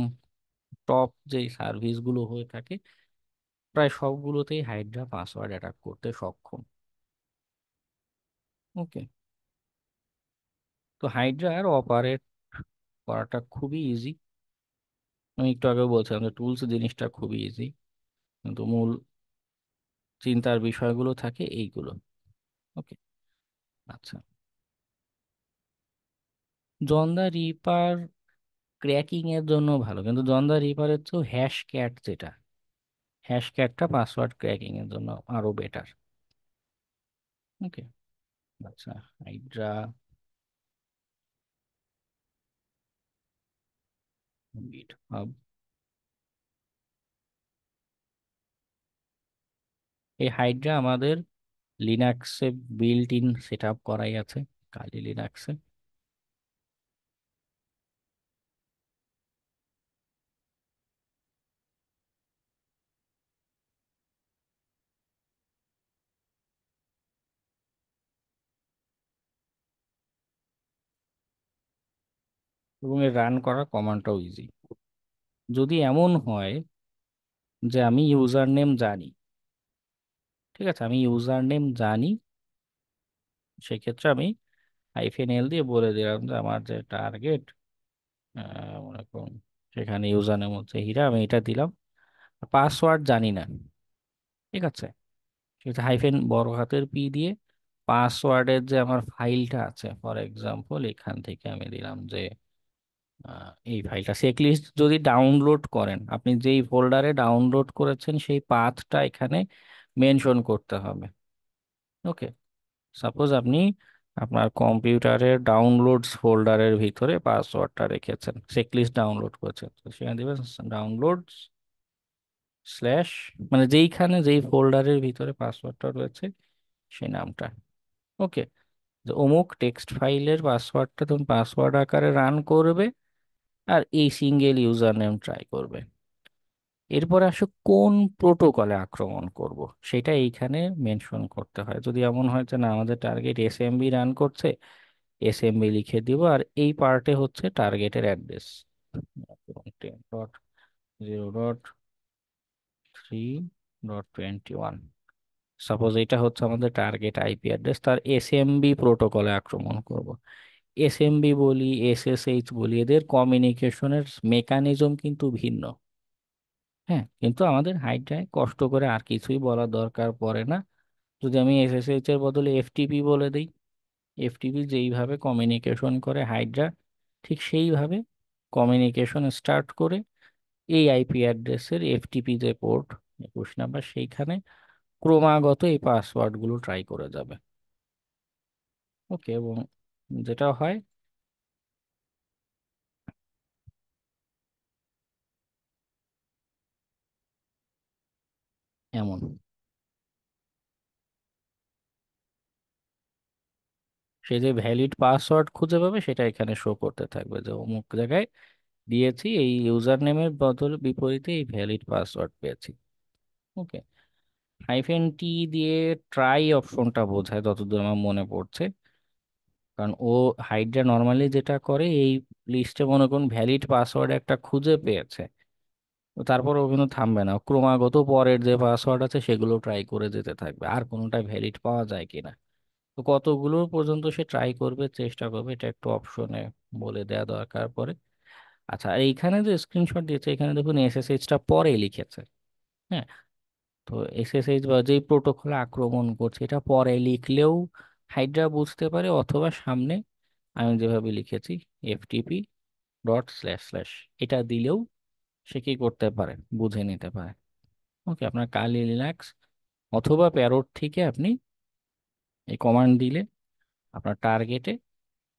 টপ যে সার্ভিসগুলো হয়ে থাকে প্রায় সবগুলোতেই হাইড্রা পাসওয়ার্ড অ্যাটাক করতে সক্ষম। ওকে, তো হাইড্রার অপারেট করাটা খুবই ইজি। আমি একটু আগে বলছিলাম যে টুলস জিনিসটা খুবই ইজি, কিন্তু মূল চিন্তার বিষয়গুলো থাকে এইগুলো। ওকে, আচ্ছা, জন দা রিপার ক্র্যাকিং এর জন্য ভালো, কিন্তু জন দা রিপারের চেয়েও হ্যাশ ক্যাট, যেটা হ্যাশ ক্যাটটা পাসওয়ার্ড ক্র্যাকিং এর জন্য আরো বেটার। ওকে, আচ্ছা, হাইড্রা গিটহাব, এই হাইড্রা আমাদের লিনাক্সে বিল্ট ইন সেট আপ করাই আছে, কালি লিনাক্সে। এবং এর রান করার কমান্ডটাও ইজি। যদি এমন হয় যে আমি ইউজার নেম জানি, ঠিক আছে, আমি ইউজার নেম জানি, সেক্ষেত্রে আমি -l দিয়ে বলে দিলাম যে আমার যে টার্গেট, মনে করুন সেখানে ইউজার নেম হচ্ছে হীরা, আমি এটা দিলাম, পাসওয়ার্ড জানি না, ঠিক আছে, সেটা বড় হাতের পি দিয়ে পাসওয়ার্ডের যে আমার ফাইলটা আছে, ফর এক্সাম্পল এখান থেকে আমি দিলাম যে এই ফাইলটা চেকলিস্ট যদি ডাউনলোড করেন, আপনি যেই ফোল্ডারে ডাউনলোড করেছেন সেই পাথটা এখানে মেনশন করতে হবে। ওকে, সাপোজ আপনি আপনার কম্পিউটারের ডাউনলোডস ফোল্ডারের ভিতরে পাসওয়ার্ডটা রেখেছেন, চেকলিস্ট ডাউনলোড করেছেন, তো সেখানে দিবেন ডাউনলোডস স্ল্যাশ, মানে যেইখানে যেই ফোল্ডারের ভিতরে পাসওয়ার্ডটা রয়েছে সেই নামটা। ওকে, যে অমুক টেক্সট ফাইলের পাসওয়ার্ডটা তুমি পাসওয়ার্ড আকারে রান করবে আর এই সিঙ্গেল ইউজার নেম ট্রাই করবে। এরপরে আসো কোন প্রোটোকলে আক্রমণ করব সেটা এইখানে মেনশন করতে হয়। যদি এমন হয় যে না আমাদের টার্গেট এসএমবি রান করছে, এসএমবি লিখে দিব, আর এই পার্টে হচ্ছে টার্গেটের অ্যাড্রেস 10.0.3.21। সাপোজ এটা হচ্ছে আমাদের টার্গেট আইপি অ্যাড্রেস, তার এসএমবি প্রোটোকলে আক্রমণ করব। এসএমবি বলি, এসএসএইচ বলি, এদের কমিউনিকেশনের মেকানিজম কিন্তু ভিন্ন। হ্যাঁ, কিন্তু আমাদের হাইড্রায় কষ্ট করে আর কিছুই বলার দরকার পড়ে না। যদি আমি এসএসএইচ এর বদলে এফটিপি বলে দিই, এফটিপি যেইভাবে কমিউনিকেশন করে হাইড্রা ঠিক সেইভাবে কমিউনিকেশন স্টার্ট করে এই আইপি অ্যাড্রেসের এফটিপি যে পোর্ট 21 নাম্বার, সেইখানে ক্রমাগত এই পাসওয়ার্ডগুলো ট্রাই করে যাবে। ওকে, এবং যেটা হয় এমন, সে যে ভ্যালিড পাসওয়ার্ড খুঁজে পাবে সেটা এখানে শো করতে থাকবে যে অমুক জায়গায় দিয়েছি, এই ইউজার নেমের বদল বিপরীতে এই ভ্যালিড পাসওয়ার্ড পেয়েছি। ওকে, -t দিয়ে ট্রাই অপশনটা বোঝায় যতদূর আমার মনে পড়ছে, কারণ ও হাইড্রা নর্মালি যেটা করে এই লিস্টে মনে করুন ভ্যালিড পাসওয়ার্ড একটা খুঁজে পেয়েছে, তো তারপর ও কিন্তু থামবে না, ও ক্রমাগত পরের যে পাসওয়ার্ড আছে সেগুলো ট্রাই করে যেতে থাকবে আর কোনোটা ভ্যালিড পাওয়া যায় কিনা। তো কতগুলো পর্যন্ত সে ট্রাই করবে, চেষ্টা করবে, এটা একটু অপশনে বলে দেওয়া দরকার পড়ে। আচ্ছা, আর এইখানে যে স্ক্রিনশট দিয়েছে এখানে দেখুন এসএসএইচটা পরে লিখেছে। হ্যাঁ, তো এসএসএইচ বা যেই প্রোটোকলে আক্রমণ করছে এটা পরে লিখলেও হাইড্রা বুঝতে পারে, অথবা সামনে আমি যেভাবে লিখেছি FTP.// এটা দিলেও সে কি করতে পারে, বুঝে নিতে পারে। ওকে, আপনার কালি লিনাক্স অথবা প্যারট থেকে আপনি এই কমান্ড দিলে আপনার টার্গেটে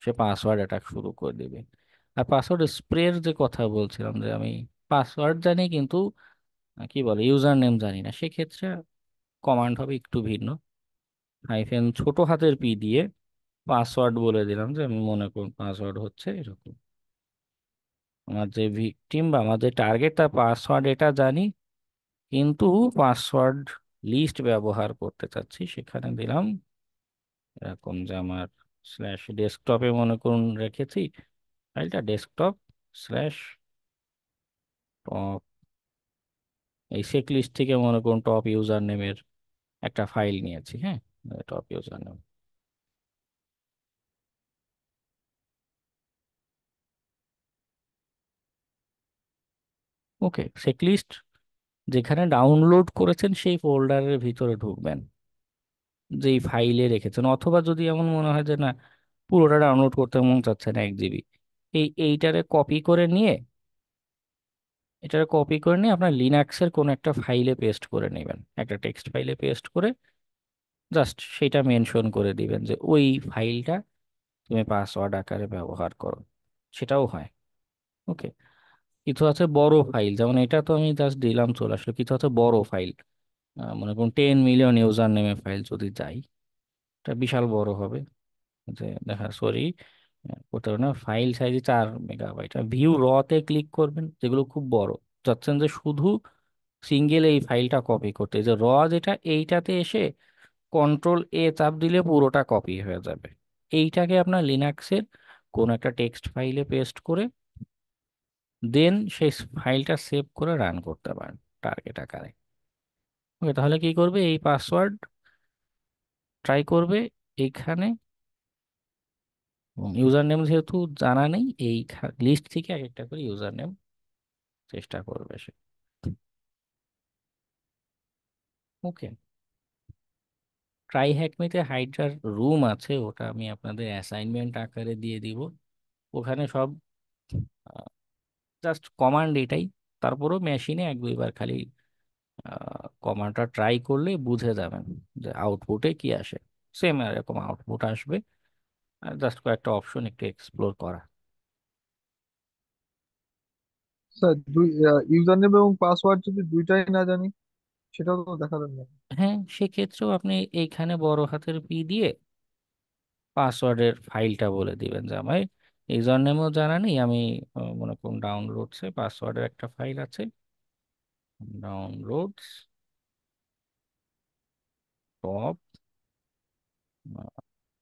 সে পাসওয়ার্ড অ্যাটাক শুরু করে দেবে। আর পাসওয়ার্ড স্প্রের যে কথা বলছিলাম যে আমি পাসওয়ার্ড জানি কিন্তু কি বলে ইউজার নেম জানি না, সেক্ষেত্রে কমান্ড হবে একটু ভিন্ন। ছোট হাতের পি দিয়ে পাসওয়ার্ড বলে দিলাম যে আমি মনে করুন পাসওয়ার্ড হচ্ছে এরকম, আমার যে ভিকটিম বা আমাদের টার্গেট তার পাসওয়ার্ড এটা জানি, কিন্তু পাসওয়ার্ড লিস্ট ব্যবহার করতে চাচ্ছি, সেখানে দিলাম এরকম যে আমার স্ল্যাশ ডেস্কটপে মনে করুন রেখেছি ফাইলটা, ডেস্কটপ স্ল্যাশ টপ, এই চেক লিস্ট থেকে মনে করুন টপ ইউজার নেমের একটা ফাইল নিয়েছি। হ্যাঁ, টপ ইউজার নেম। ওকে, চেক লিস্ট যেখানে ডাউনলোড করেছেন সেই ফোল্ডারের ভিতরে ঢুকবেন যেই ফাইলে রেখেছেন, অথবা যদি এমন মনে হয় যে না পুরোটা ডাউনলোড করতে মন চাচ্ছে না 1 জিবি, এইটারে কপি করে নিয়ে, আপনার লিনাক্সের কোনো একটা ফাইলে পেস্ট করে নেবেন, একটা টেক্সট ফাইলে পেস্ট করে জাস্ট সেটা মেনশন করে দিবেন যে ওই ফাইলটা তুমি পাসওয়ার্ড আকারে ব্যবহার করো, সেটাও হয়। ওকে, কিছু আছে বড় ফাইল, যেমন এটা তো আমি জাস্ট দিলাম চলে আসলো। কিছু আছে বড় ফাইল, মনে করুন 10 মিলিয়ন ইউজার নেমে ফাইল যদি যাই, এটা বিশাল বড় হবে, যে দেখা সরি করতে পারবে না, ফাইল সাইজ 4 মেগাবাইট। ভিউ তে ক্লিক করবেন যেগুলো খুব বড়, চাচ্ছেন যে শুধু সিঙ্গেল এই ফাইলটা কপি করতে, যে যেটা এইটাতে এসে কন্ট্রোল চাপ দিলে পুরোটা কপি হয়ে যাবে। এইটাকে আপনার লিনাক্সের কোন একটা টেক্সট ফাইলে পেস্ট করে দেন সেই ফাইলটা সেভ করে রান করতে পারেন টার্গেট আকারে। ওকে, তাহলে কি করবে, এই পাসওয়ার্ড ট্রাই করবে এইখানে, ইউজার নেম যেহেতু জানা নেই এই লিস্ট থেকে এক একটা করে ইউজার নেম চেষ্টা করবে সে। ওকে, ট্রাই হ্যাকমিতে হাইড্রার রুম আছে, ওটা আমি আপনাদের অ্যাসাইনমেন্ট আকারে দিয়ে দিব। ওখানে সব জাস্ট কমান্ড এটাই, তারপরেও মেশিনে 1-2 বার খালি কমান্ডটা ট্রাই করলে বুঝে যাবেন যে আউটপুটে কি আসে। সেম এরকম আউটপুট আসবে, জাস্ট কয়েকটা অপশন একটু এক্সপ্লোর করা। স্যার দুই ইউজার নেম এবং পাসওয়ার্ড যদি দুইটাই না জানি সেটাও তো দেখাবেন না? হ্যাঁ, সেক্ষেত্রেও আপনি এইখানে বড় হাতের পি দিয়ে পাসওয়ার্ডের ফাইলটা বলে দিবেন যে আমার ইউজার নেমও জানা নেই, আমি মনে করুন ডাউনলোডসে পাসওয়ার্ডের একটা ফাইল আছে, downloads top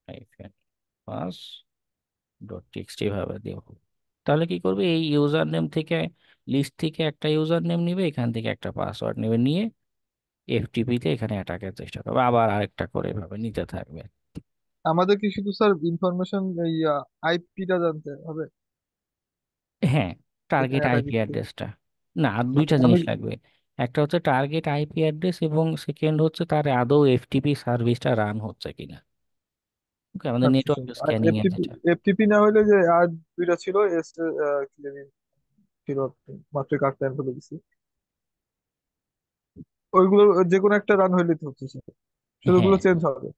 hyphen pass dot TXT ভাবে দিব। তাহলে কি করবে, এই ইউজার নেম থেকে লিস্ট থেকে একটা ইউজার নেম নিবে, এখান থেকে একটা পাসওয়ার্ড নেবে, নিয়ে এফটিপি তে এখানে অ্যাটাকের চেষ্টা করবে, আবার আরেকটা করে এভাবে নিতে থাকবে। আমাদের কি শুধু স্যার ইনফরমেশন এই আইপিটা জানতে হবে? হ্যাঁ, টার্গেট এখানে আইপি অ্যাটাক অ্যাড্রেসটা, না আর মানে দুইটা আমি জিনিস লাগবে। একটা হচ্ছে টার্গেট আইপি অ্যাড্রেস, এবং সেকেন্ড হচ্ছে তার আদৌ এফটিপি সার্ভিসটা রান হচ্ছে কিনা। ওকে, আমাদের আচ্ছা নেটওয়ার্ক স্যার, আর স্ক্যানিং এর এফটিপি যেটা। এফটিপি না হলে যে আর দুইটা ছিল এস কি জানি ছিল, মাত্র কার্ড ভুলে গেছি, ওইগুলো যে কোনো একটা রান হইলে তো হচ্ছে স্যার, শুধু ওগুলো হ্যাঁ, চেঞ্জ হবে।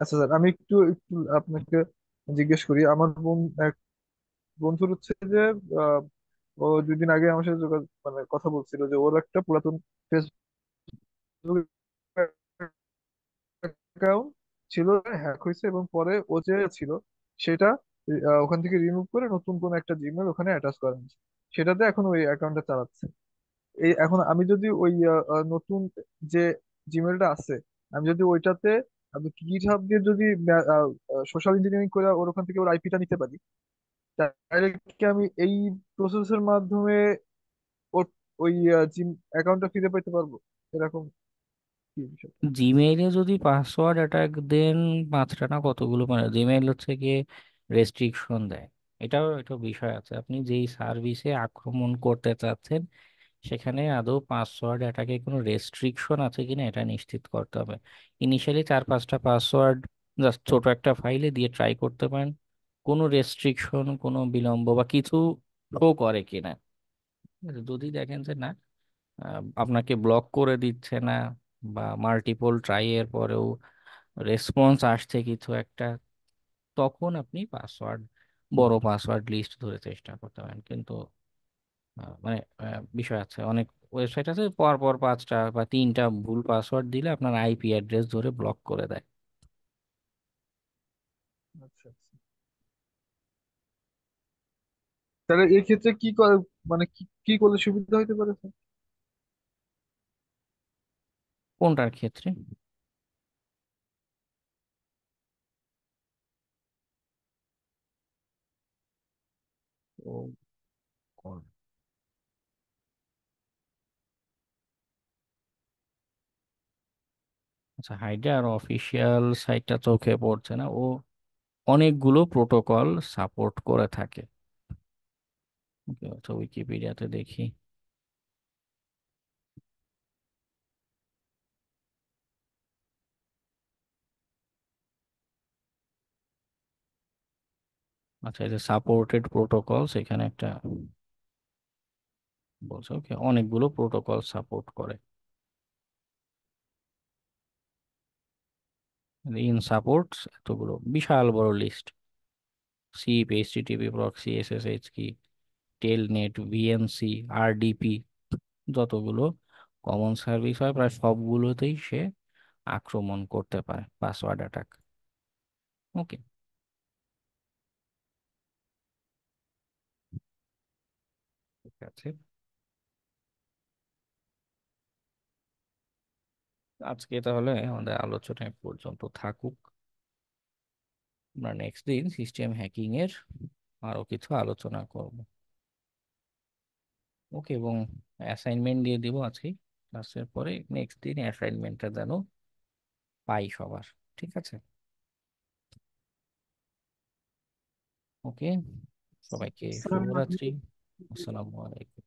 আচ্ছা স্যার, আমি একটু একটু আপনাকে জিজ্ঞেস করি। আমার এক বন্ধুর হচ্ছে যে আহ, ও 2 দিন আগে আমার সাথে যোগাযোগ মানে কথা বলছিল যে ওর একটা পুরাতন ফেসবুক অ্যাকাউন্ট ছিল, হ্যাক হয়েছে, এবং পরে ও যে ছিল সেটা ওখান থেকে রিমুভ করে নতুন কোন একটা জিমেল ওখানে অ্যাটাচ করা হয়েছে, সেটাতে এখন ওই অ্যাকাউন্টটা চালাচ্ছে। এই এখন আমি যদি ওই নতুন যে জিমেলটা আছে, আমি যদি ওইটাতে আমি গিটহাব দিয়ে যদি সোশ্যাল ইঞ্জিনিয়ারিং করে ওর ওখান থেকে ওর আইপিটা নিতে পারি, তাহলে কি আমি এই প্রসেসের মাধ্যমে ওর ওই জিম অ্যাকাউন্টটা ফিরে পেতে পারবো? এরকম কি বিষয়? জিমেইলে যদি পাসওয়ার্ড অ্যাটাক দেন 5টা না কতগুলো, মানে জিমেইল হচ্ছে গিয়ে রেস্ট্রিকশন দেয়। এটাও একটা বিষয় আছে, আপনি যেই সার্ভিসে আক্রমণ করতে চাচ্ছেন সেখানে আদৌ পাসওয়ার্ড অ্যাটাকে কোনো রেস্ট্রিকশন আছে কিনা এটা নিশ্চিত করতে হবে। ইনিশিয়ালি 4-5টা পাসওয়ার্ড জাস্ট ছোট একটা ফাইলে দিয়ে ট্রাই করতে পারেন, কোনো রেস্ট্রিকশন কোনো বিলম্ব বা কিছু শো করে কিনা। ঠিক আছে? যদি দেখেন যে না আপনাকে ব্লক করে দিচ্ছে না, বা মাল্টিপল ট্রাই এর পরেও রেসপন্স আসছে কিছু একটা, তখন আপনি পাসওয়ার্ড বড় পাসওয়ার্ড লিস্ট ধরে চেষ্টা করতে পারেন। কিন্তু মানে বিষয় আছে, অনেক ওয়েবসাইট আছে পর পর 5টা বা 3টা ভুল পাসওয়ার্ড দিলে আপনার আইপি অ্যাড্রেস ধরে ব্লক করে দেয়। আচ্ছা আচ্ছা, তাহলে এই ক্ষেত্রে কি মানে কি কি করলে সুবিধা হতে পারে স্যার? কোনটার ক্ষেত্রে? ও কল। আচ্ছা, হাইডার অফিসিয়াল সাইটটা চোখে পড়ছে না। ও অনেকগুলো প্রোটোকল সাপোর্ট করে থাকে। ওকে, আচ্ছা উইকিপিডিয়াতে দেখি। আচ্ছা, এই যে সাপোর্টেড প্রোটোকলস, এখানে একটা বলছে ওকে অনেকগুলো প্রোটোকল সাপোর্ট করে। ইন সাপোর্টস এতগুলো, বিশাল বড় list. SIP, HTTP proxy, SSH কি, টেলনেট, ভিএনসি, আরডিপি, যতগুলো কমন সার্ভিস হয় প্রায় সবগুলোতেই সে আক্রমণ করতে পারে, পাসওয়ার্ড অ্যাটাক। ওকে, ঠিক আছে। আজকে তাহলে আমাদের আলোচনা এ পর্যন্ত থাকুক। আমরা নেক্সট দিন সিস্টেম হ্যাকিং এর আরো কিছু আলোচনা করব। ওকে, এবং অ্যাসাইনমেন্ট দিয়ে দিব আজকে ক্লাসের পরে। নেক্সট দিন অ্যাসাইনমেন্টটা যেন পাই সবার। ঠিক আছে, ওকে। সবাইকে আসসালামু শুভরাত্রি। আলাইকুম। আসসালামু আলাইকুম।